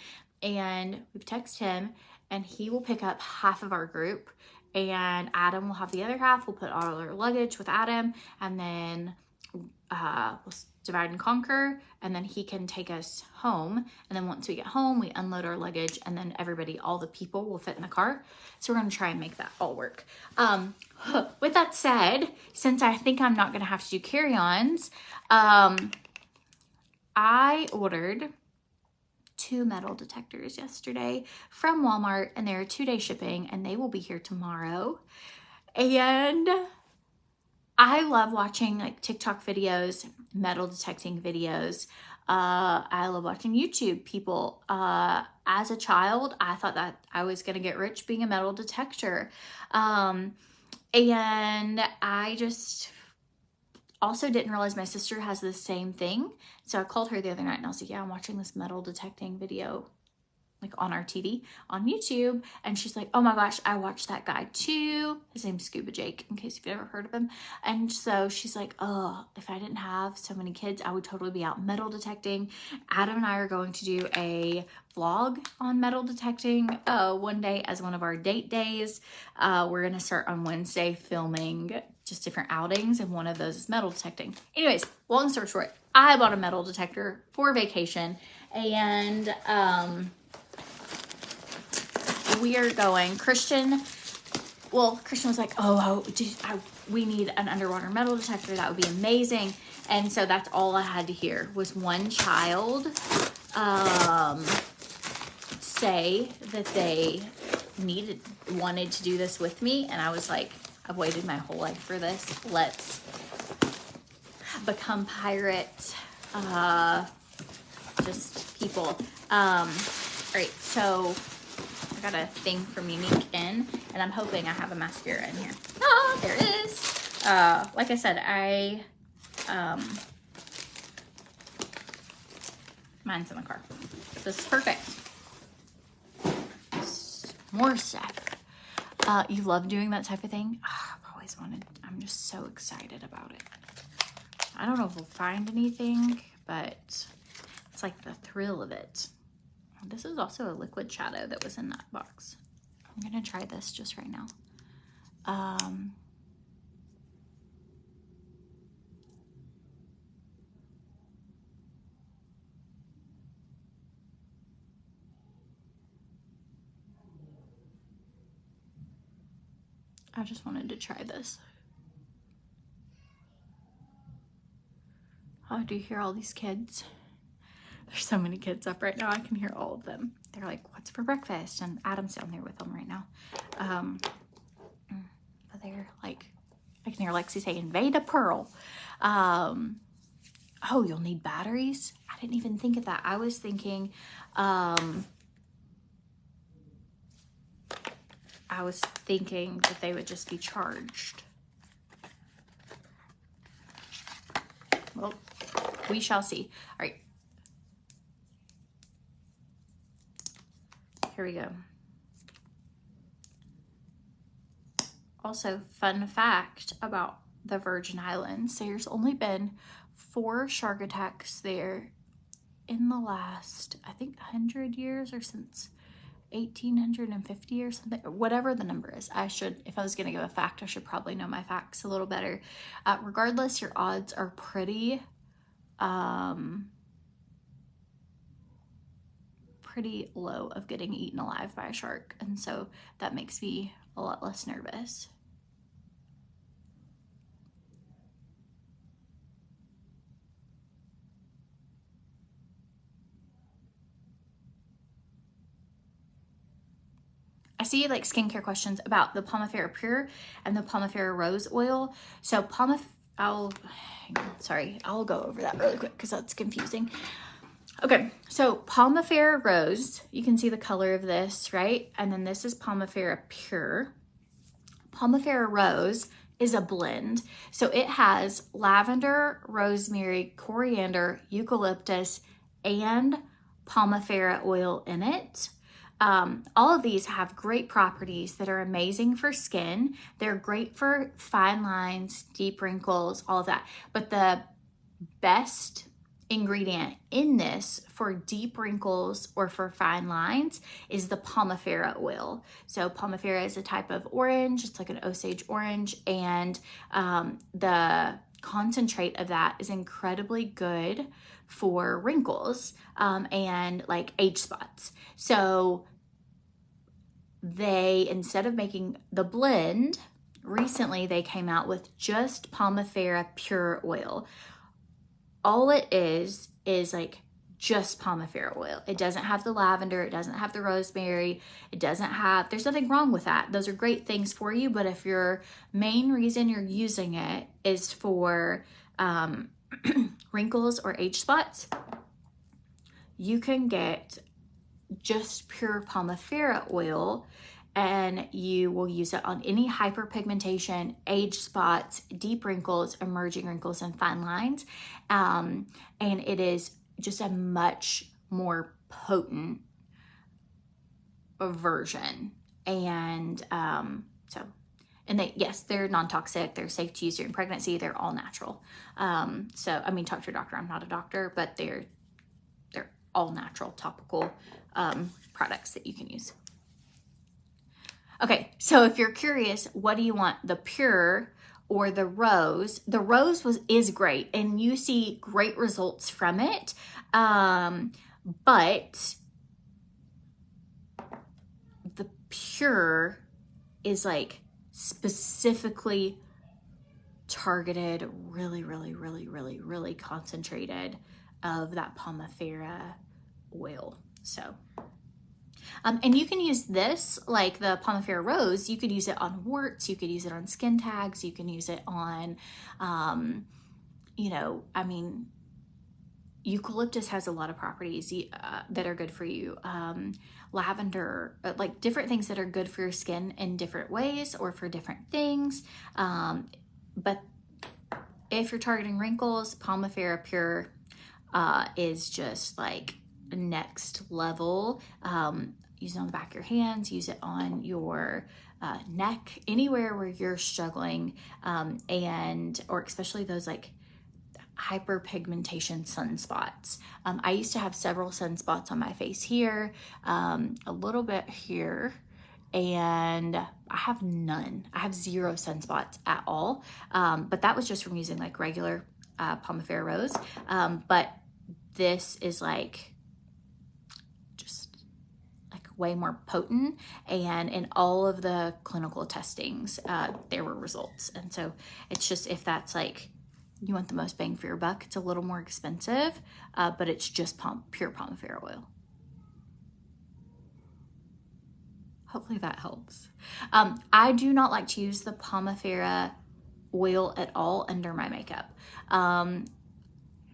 And we've texted him, and he will pick up half of our group, and Adam will have the other half. We'll put all our luggage with Adam, and then we'll divide and conquer, and then he can take us home. And then once we get home, we unload our luggage, and then all the people will fit in the car. So we're going to try and make that all work. With that said, since I think I'm not going to have to do carry-ons, I ordered 2 metal detectors yesterday from Walmart, and they're 2-day shipping, and they will be here tomorrow. And I love watching like TikTok videos, metal detecting videos. I love watching YouTube people. As a child, I thought that I was going to get rich being a metal detector. And I just also didn't realize my sister has the same thing. So I called her the other night and I was like, yeah, I'm watching this metal detecting video like on our TV on YouTube. And she's like, oh my gosh, I watched that guy too. His name's Scuba Jake, in case you've ever heard of him. And so she's like, oh, if I didn't have so many kids, I would totally be out metal detecting. Adam and I are going to do a vlog on metal detecting one day as one of our date days. We're gonna start on Wednesday filming just different outings, and one of those is metal detecting. Anyways, long story short, I bought a metal detector for vacation, and we are going. Christian was like, oh, we need an underwater metal detector. That would be amazing. And so that's all I had to hear was one child say that they wanted to do this with me. And I was like, I've waited my whole life for this. Let's become pirates, just people. All right, so I got a thing from Unique in, and I'm hoping I have a mascara in here. Oh, there it is. Like I said, mine's in the car. This is perfect. More stuff. You love doing that type of thing? Oh, I've always wanted, I'm just so excited about it. I don't know if we'll find anything, but it's like the thrill of it. This is also a liquid shadow that was in that box. I'm gonna try this just right now. I just wanted to try this. Oh, do you hear all these kids? There's so many kids up right now. I can hear all of them. They're like, what's for breakfast? And Adam's down there with them right now. But they're like, I can hear Lexi say, invade a pearl. Oh, you'll need batteries? I didn't even think of that. I was thinking, that they would just be charged. Well, we shall see. All right. Here we go. Also, fun fact about the Virgin Islands. There's only been 4 shark attacks there in the last, I think, 100 years, or since 1850 or something, or whatever the number is. If I was going to give a fact, I should probably know my facts a little better. Regardless, your odds are pretty low of getting eaten alive by a shark, and so that makes me a lot less nervous. I see like skincare questions about the POMIFERA Pure and the POMIFERA Rose Oil. So I'll go over that really quick because that's confusing. Okay, so POMIFERA Rose, you can see the color of this, right? And then this is POMIFERA Pure. POMIFERA Rose is a blend. So it has lavender, rosemary, coriander, eucalyptus, and POMIFERA oil in it. All of these have great properties that are amazing for skin. They're great for fine lines, deep wrinkles, all of that. But the best ingredient in this for deep wrinkles or for fine lines is the POMIFERA oil. So POMIFERA is a type of orange. It's like an Osage orange, and the concentrate of that is incredibly good for wrinkles and like age spots. So instead of making the blend, recently they came out with just POMIFERA Pure oil. All it is like just POMIFERA oil. It doesn't have the lavender, it doesn't have the rosemary, it doesn't have, there's nothing wrong with that. Those are great things for you, but if your main reason you're using it is for wrinkles or age spots, you can get just pure POMIFERA oil, and you will use it on any hyperpigmentation, age spots, deep wrinkles, emerging wrinkles, and fine lines. And it is just a much more potent version. And and yes, they're non-toxic, they're safe to use during pregnancy, they're all natural. So, I mean, talk to your doctor. I'm not a doctor, but they're all natural topical products that you can use. Okay, so if you're curious, what do you want, the pure or the rose? The rose is great, and you see great results from it, but the pure is like specifically targeted, really concentrated of that POMIFERA oil. So and you can use this, like the POMIFERA rose, you could use it on warts, you could use it on skin tags, you can use it on, you know, I mean, eucalyptus has a lot of properties that are good for you. Lavender, like different things that are good for your skin in different ways or for different things. But if you're targeting wrinkles, POMIFERA Pure is just like next level. Use it on the back of your hands, use it on your neck, anywhere where you're struggling, or especially those like hyperpigmentation sunspots. I used to have several sunspots on my face here, a little bit here, and I have none. I have 0 sunspots at all. But that was just from using like regular POMIFERA rose. But this is like way more potent, and in all of the clinical testings there were results. And so it's just, if that's like you want the most bang for your buck, it's a little more expensive, but it's just pure POMIFERA oil. Hopefully that helps. I do not like to use the POMIFERA oil at all under my makeup.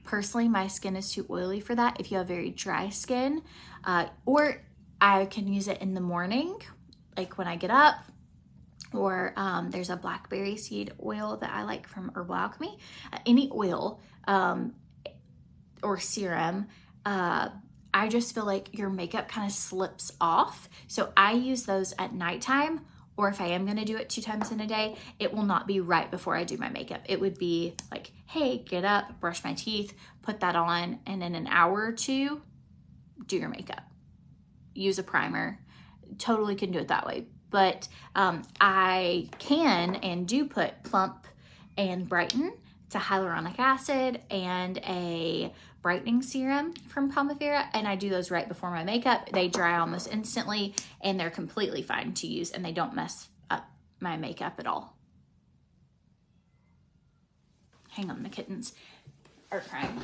Personally, my skin is too oily for that. If you have very dry skin, or I can use it in the morning, like when I get up, or there's a blackberry seed oil that I like from Herbal Alchemy. Any oil or serum, I just feel like your makeup kind of slips off. So I use those at nighttime, or if I am gonna do it 2 times in a day, it will not be right before I do my makeup. It would be like, hey, get up, brush my teeth, put that on, and in an hour or 2, do your makeup. Use a primer. Totally can do it that way. But I can and do put Plump and Brighten. It's a hyaluronic acid and a brightening serum from POMIFERA, and I do those right before my makeup. They dry almost instantly, and they're completely fine to use, and they don't mess up my makeup at all. Hang on, the kittens are crying.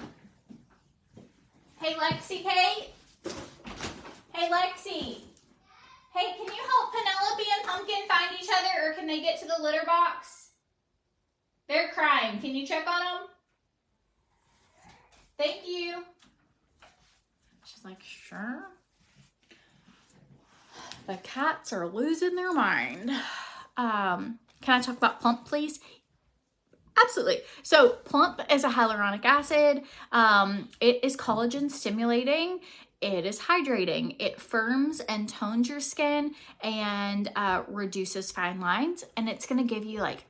Hey, Lexi Kate. Hey, Lexi. Hey, can you help Penelope and Pumpkin find each other, or can they get to the litter box? They're crying. Can you check on them? Thank you. She's like, sure. The cats are losing their mind. Can I talk about Plump, please? Absolutely. So Plump is a hyaluronic acid. It is collagen stimulating. It is hydrating. It firms and tones your skin and reduces fine lines. And it's going to give you like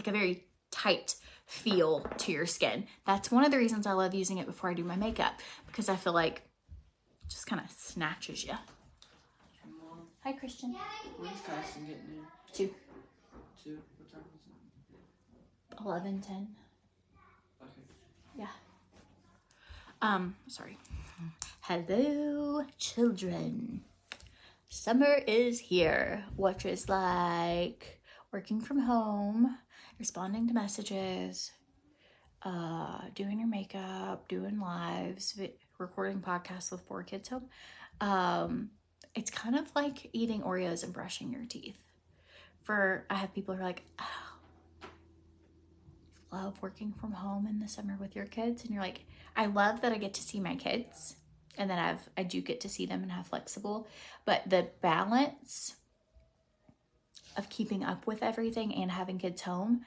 a very tight feel to your skin. That's one of the reasons I love using it before I do my makeup, because I feel like it just kind of snatches you. Mom, Hi, Christian. when's Tyson getting in? 2. 2? What time is it? 11:10. Okay. Yeah. Sorry. Hello, children. Summer is here, which is like working from home, responding to messages, doing your makeup, doing lives, recording podcasts with 4 kids home. It's kind of like eating Oreos and brushing your teeth. I have people who are like, oh, love working from home in the summer with your kids. And you're like, I love that I get to see my kids and that I do get to see them and have flexible, but the balance of keeping up with everything and having kids home,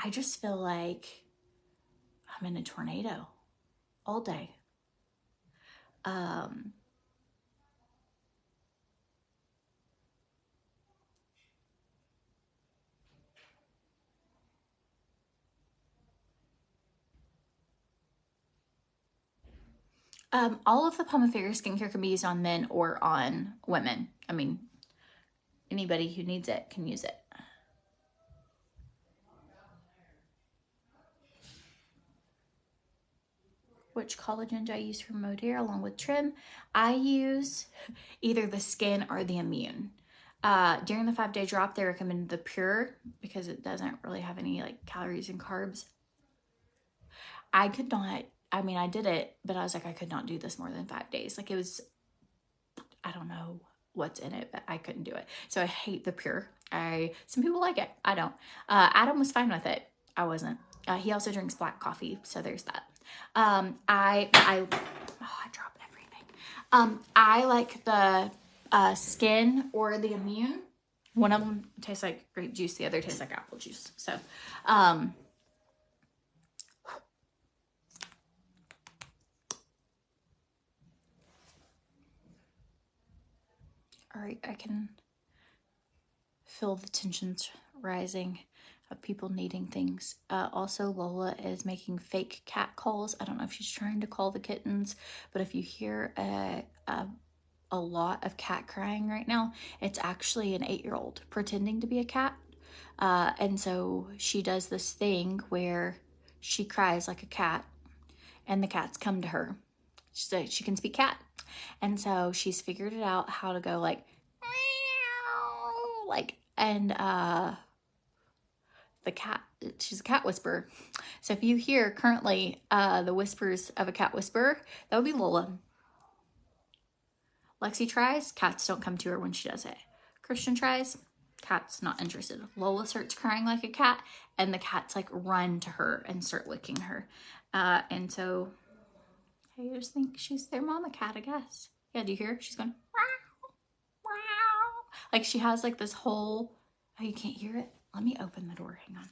I just feel like I'm in a tornado all day. All of the POMIFERA skincare can be used on men or on women. I mean, anybody who needs it can use it. Which collagen do I use for Modere along with trim? I use either the skin or the immune. During the 5-day drop, they recommended the pure because it doesn't really have any like calories and carbs. I could not, I mean, I did it, but I was like, I could not do this more than 5 days. Like it was, I don't know what's in it, but I couldn't do it. So I hate the pure. Some people like it. I don't. Adam was fine with it. I wasn't. He also drinks black coffee. So there's that. I dropped everything. I like the skin or the immune. One of them tastes like grape juice. The other tastes like apple juice. So, all right, I can feel the tensions rising of people needing things. Also, Lola is making fake cat calls. I don't know if she's trying to call the kittens, but if you hear a lot of cat crying right now, it's actually an 8-year-old pretending to be a cat. And so she does this thing where she cries like a cat and the cats come to her. So she can speak cat. And so she's figured it out how to go like, and the cat, she's a cat whisperer. So if you hear currently the whispers of a cat whisperer, that would be Lola. Lexi tries, cats don't come to her when she does it. Christian tries, cat's not interested. Lola starts crying like a cat, and the cats like run to her and start licking her. And so I just think she's their mama cat, I guess. Yeah, do you hear her? She's going, wow, wow. Like she has like this whole, oh, you can't hear it? Let me open the door, hang on.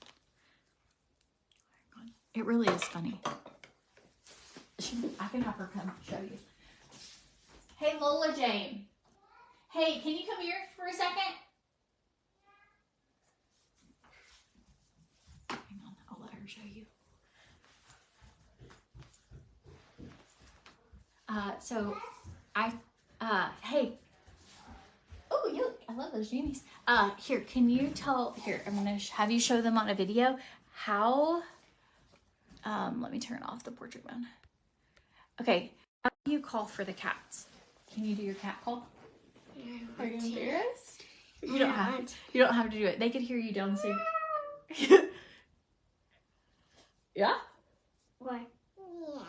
It really is funny. I can have her come show you. Hey, Lola Jane. Hey, can you come here for a second? Hang on, I'll let her show you. Hey. Oh, I love those jammies. Here, can you tell, here, I'm gonna have you show them on a video how, let me turn off the portrait mode. Okay, how do you call for the cats? Can you do your cat call? Are you embarrassed? You don't have to do it. They could hear you downstairs. Yeah? What? Yeah.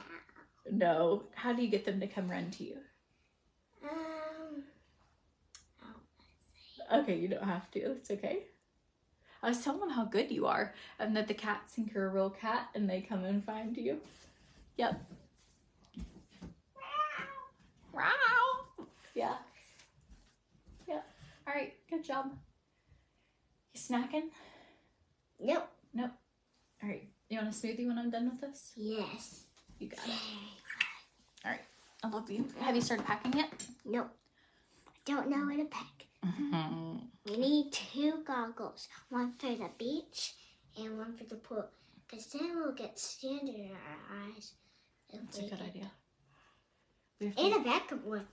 No. How do you get them to come run to you? Okay, you don't have to. It's okay. I was telling them how good you are and that the cats think you're a real cat and they come and find you. Yep. Wow. Yeah. Yep. All right. Good job. You snacking? Nope. Nope. All right. You want a smoothie when I'm done with this? Yes. You got it. All right. I love you. Have you started packing yet? Nope. I don't know where to pack. Mm-hmm. We need 2 goggles. One for the beach and one for the pool. Because then we'll get sand in our eyes. That's a good idea. And a backup one.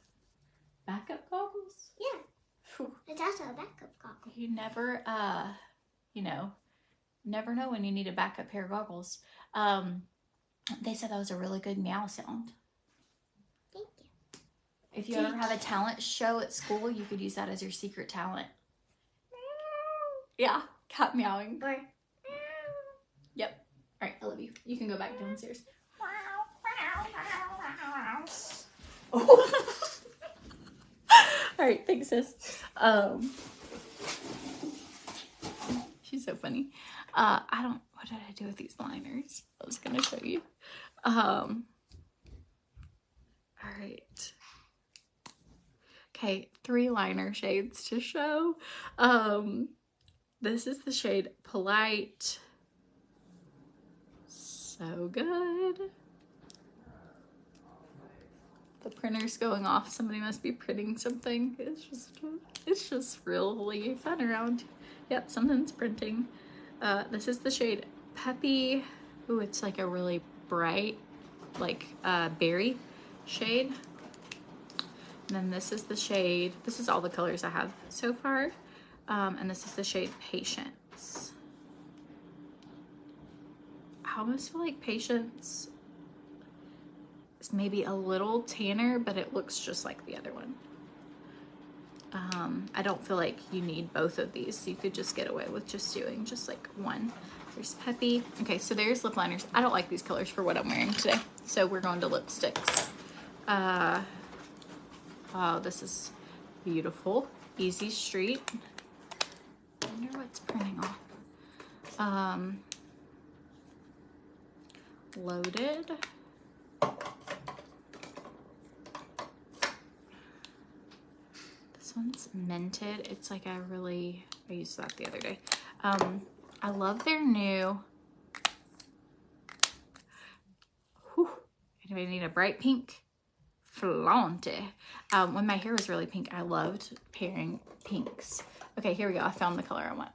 Backup goggles? Yeah. Whew. It's also a backup goggle. You never, never know when you need a backup pair of goggles. They said that was a really good meow sound. Thank you. If you ever have a talent show at school, you could use that as your secret talent. Yeah, cat meowing. Or You can go back downstairs. Oh. All right, thanks, sis. She's so funny. What did I do with these liners? I was gonna show you. All right. Okay, 3 liner shades to show. This is the shade Polite. So good. The printer's going off. Somebody must be printing something. It's just really fun around. Yep, something's printing. This is the shade Peppy. Ooh, it's like a really bright, like berry shade. And then this is the shade, this is all the colors I have so far. And this is the shade Patience. I almost feel like Patience is maybe a little tanner, but it looks just like the other one. I don't feel like you need both of these. So you could just get away with just doing just like one. There's Peppy. Okay, so there's lip liners. I don't like these colors for what I'm wearing today. So we're going to lipsticks. Oh, this is beautiful. Easy Street. I wonder what's printing off. Loaded. This one's Mented. It's like I used that the other day. I love their new, anybody need a bright pink? Flaunt it. When my hair was really pink, I loved pairing pinks. Okay, here we go. I found the color I want.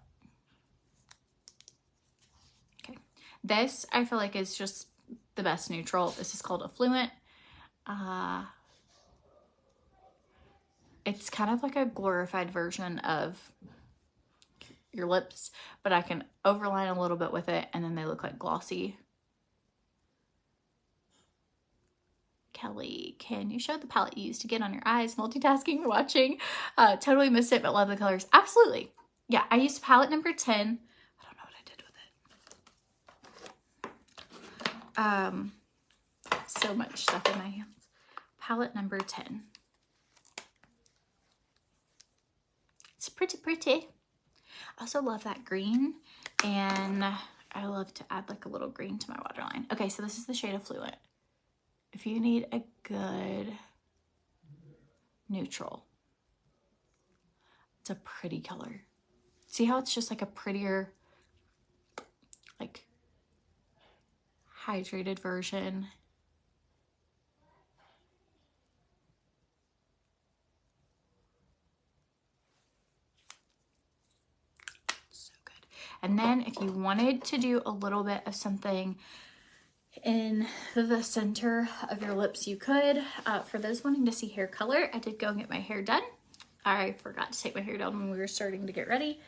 Okay, this I feel like is just the best neutral. This is called Affluent. It's kind of like a glorified version of your lips, but I can overline a little bit with it and then they look like glossy. Kelly, can you show the palette you used to get on your eyes? Multitasking, watching. Totally missed it, but love the colors. Absolutely. Yeah, I used palette number 10. I don't know what I did with it. So much stuff in my hands. Palette number 10. It's pretty, pretty. I also love that green, and I love to add like a little green to my waterline. Okay, so this is the shade Affluent. If you need a good neutral, it's a pretty color. See how it's just like a prettier, like hydrated version. So good. And then if you wanted to do a little bit of something in the center of your lips, you could. For those wanting to see hair color, I did go and get my hair done. I forgot to take my hair down when we were starting to get ready.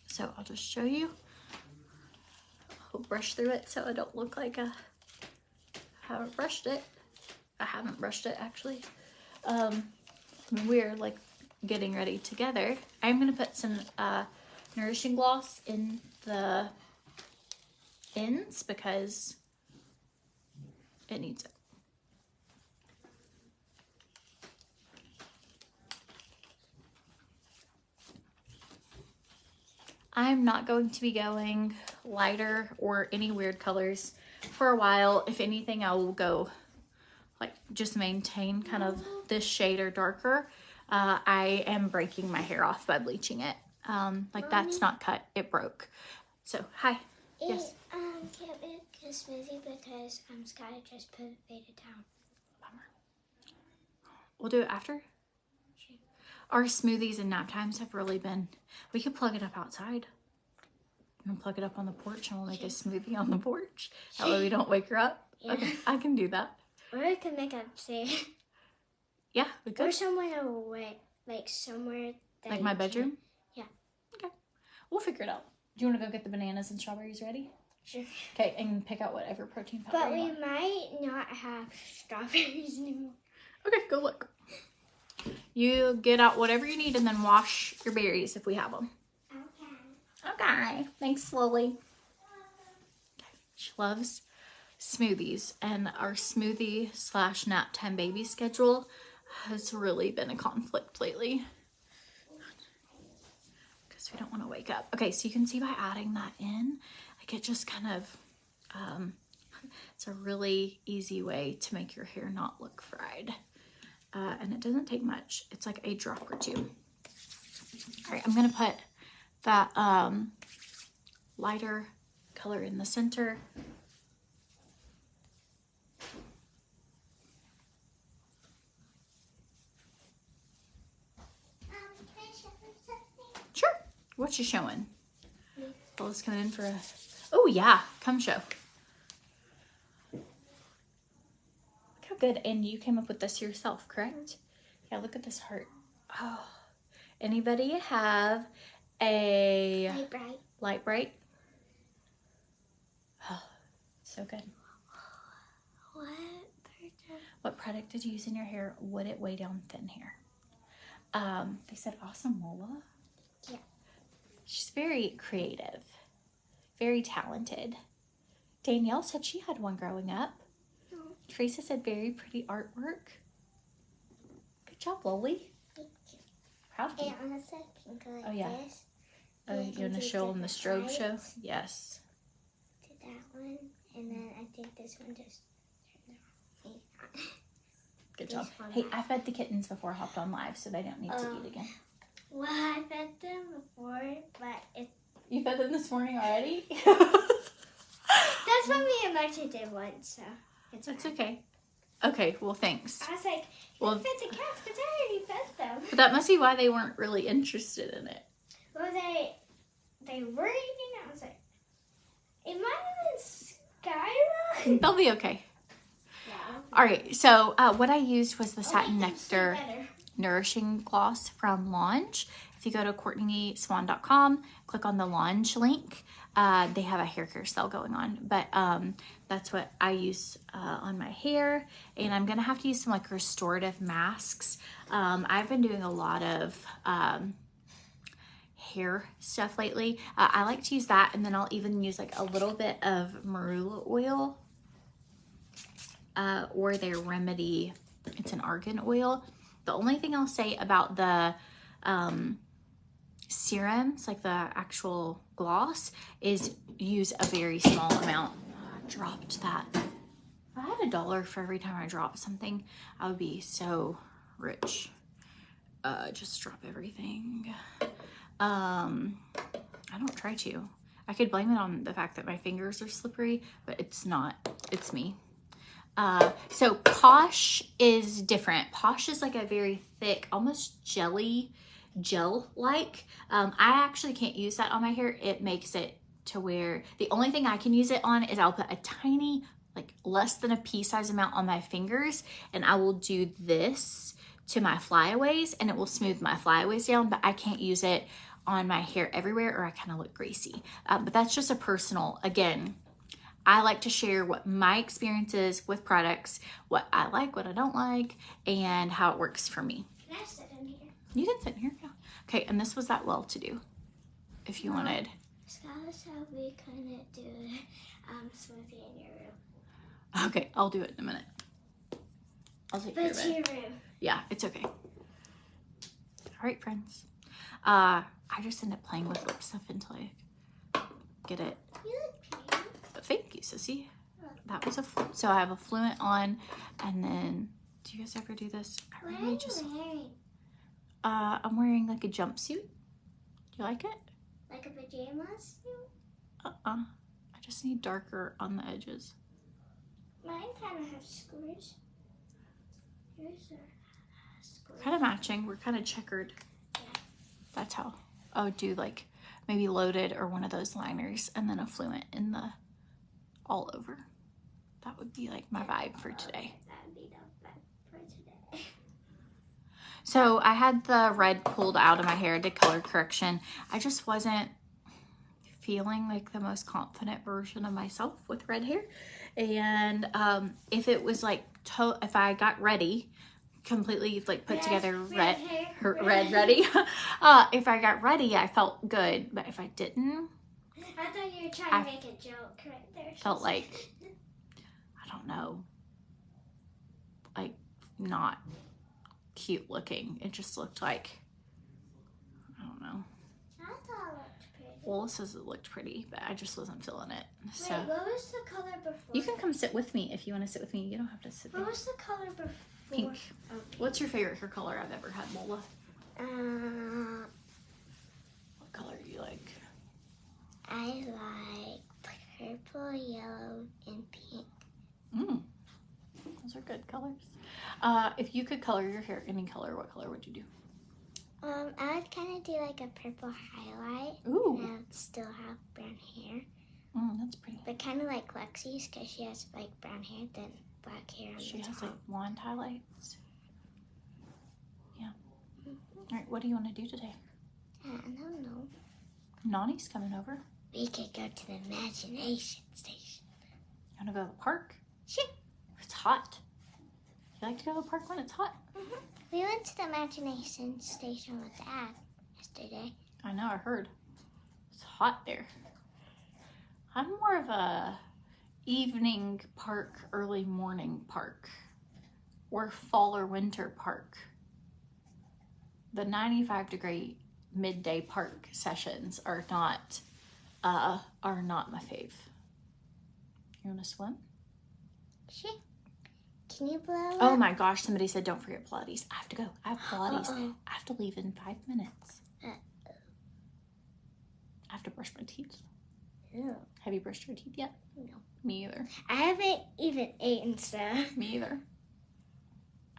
So I'll just show you. I'll brush through it so I don't look like I haven't brushed it. I haven't brushed it actually. We're like getting ready together. I'm gonna put some nourishing gloss in the ends because it needs it. I'm not going to be going lighter or any weird colors for a while. If anything, I will go like just maintain kind of this shade or darker. I am breaking my hair off by bleaching it. Like that's not cut, it broke. So, hi. Yes. Can't make a smoothie because Sky just put Beta down. Bummer. We'll do it after. Our smoothies and nap times have really been, we could plug it up outside and plug it up on the porch and we'll make a smoothie on the porch. That way we don't wake her up. Yeah. Okay, I can do that. Or we could make it upstairs. Yeah, we could. Or somewhere away, like somewhere that like my bedroom? Yeah. Okay, we'll figure it out. Do you want to go get the bananas and strawberries ready? Sure. Okay, and pick out whatever protein powder But you we want. might not have strawberries anymore. Okay, go look. You get out whatever you need and then wash your berries if we have them. Okay. Okay, thanks, Lily. She loves smoothies, and our smoothie / nap time baby schedule has really been a conflict lately because we don't want to wake up. Okay, so you can see by adding that in, like it just kind of, it's a really easy way to make your hair not look fried. And it doesn't take much. It's like a drop or two. All right, I'm gonna put that lighter color in the center. Sure. What you showing? Bella's coming in for a... Oh, yeah. Come show. Look how good. And you came up with this yourself, correct? Yeah, look at this heart. Oh. Anybody have a... Light bright. Light bright? Oh, so good. What product did you use in your hair? Would it weigh down thin hair? They said awesome, Lola. Yeah. She's very creative, very talented. Danielle said she had one growing up. Oh. Teresa said very pretty artwork. Good job, Loli. Thank you. Proud of you. And on the second, go like Oh, yeah. this. Oh, And you can want to do show them the different strobe show? sides Yes. To that one, and then I think this one just turned around. Good This job. one. Hey, I fed the kittens before I hopped on live, so they don't need to eat again. Well, I fed them before, but it. You fed them this morning already? That's what me and Marcia did once, so it's That's fine. okay. Okay, well, thanks. I was like, Well- well, fed the cats because I already fed them. But that must be why they weren't really interested in it. Well, they were eating. I was like, it might have been Skylar. They'll be okay. Yeah. All right, so what I used was the I'll Satin make them sleep Nectar better. Nourishing Gloss from Launch. If you go to CORTNEYSWANN.com, click on the Launch link. They have a hair care sale going on, but that's what I use on my hair. And I'm gonna have to use some like restorative masks. I've been doing a lot of hair stuff lately. I like to use that, and then I'll even use like a little bit of marula oil or their Remedy. It's an argan oil. The only thing I'll say about the serums, like the actual gloss, is use a very small amount. I dropped that. If I had $1 for every time I drop something, I would be so rich. Just drop everything. I don't try to. I could blame it on the fact that my fingers are slippery, but it's not. It's me. So Posh is different. Posh is like a very thick, almost gel-like. I actually can't use that on my hair. It makes it to where the only thing I can use it on is I'll put a tiny, like less than a pea size amount on my fingers, and I will do this to my flyaways and it will smooth my flyaways down, but I can't use it on my hair everywhere or I kind of look greasy. But that's just a personal, again, I like to share what my experience is with products, what I like, what I don't like, and how it works for me. Can I sit in here? You can sit here, yeah. Okay, and this was that well-to-do, if you wanted. Skylar said we couldn't do smoothie in your room. Okay, I'll do it in a minute. I'll take care But of it. your room. Yeah, it's okay. All right, friends. I just end up playing with lip stuff until I get it. You look pretty. Thank you, sissy. That was so I have a Fluent on, and then do you guys ever do this? I What are really you just wearing? I'm wearing like a jumpsuit. You like it? Like a pajamas? I just need darker on the edges. Mine kind of have screws. Yours are screws. Kind of matching. We're kind of checkered. Yeah. That's how I would do, like maybe loaded or one of those liners, and then a Fluent in the all over. That would be like my vibe for today. That would be the vibe for today. So I had the red pulled out of my hair, did color correction. I just wasn't feeling like the most confident version of myself with red hair. And if it was like, if I got ready, completely like put together red ready. If I got ready, I felt good. But if I didn't, I thought you were trying to make a joke right there. felt like, I don't know, like not cute looking. It just looked like, I don't know. I thought it looked pretty. Well, it says it looked pretty, but I just wasn't feeling it. So Wait, what was the color before? you can come sit with me if you want to sit with me. You don't have to sit there. What was the color before? Pink. Oh, What's your favorite hair color I've ever had, Lola? What color do you like? I like purple, yellow, and pink. Those are good colors. If you could color your hair any color, what color would you do? I would kind of do like a purple highlight. Ooh. And I would still have brown hair. That's pretty. But kind of like Lexi's because she has like brown hair, then black hair on She the has top. like blonde highlights. Yeah. All right, what do you want to do today? I don't know. Nani's coming over. We could go to the imagination station. You want to go to the park? Sure. It's hot. You like to go to the park when it's hot? We went to the imagination station with Dad yesterday. I know, I heard. It's hot there. I'm more of a evening park, early morning park, or fall or winter park. The 95-degree midday park sessions are not my fave. You want to swim? Sure. Can you blow Oh up? my gosh, somebody said don't forget Pilates. I have to go. I have Pilates. Uh-oh. I have to leave in 5 minutes. Uh-oh. I have to brush my teeth. Ew. Have you brushed your teeth yet? No. Me either. I haven't even eaten stuff. Me either.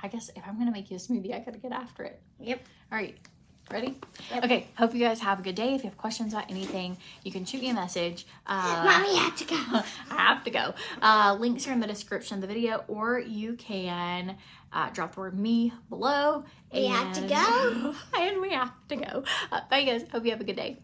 I guess if I'm going to make you a smoothie, I got to get after it. Yep. All right. Ready? Yep. Okay. Hope you guys have a good day. If you have questions about anything, you can shoot me a message. Mommy, you have to go. I have to go. Links are in the description of the video, or you can drop the word me below. We have to go. And we have to go. Bye, guys. Hope you have a good day.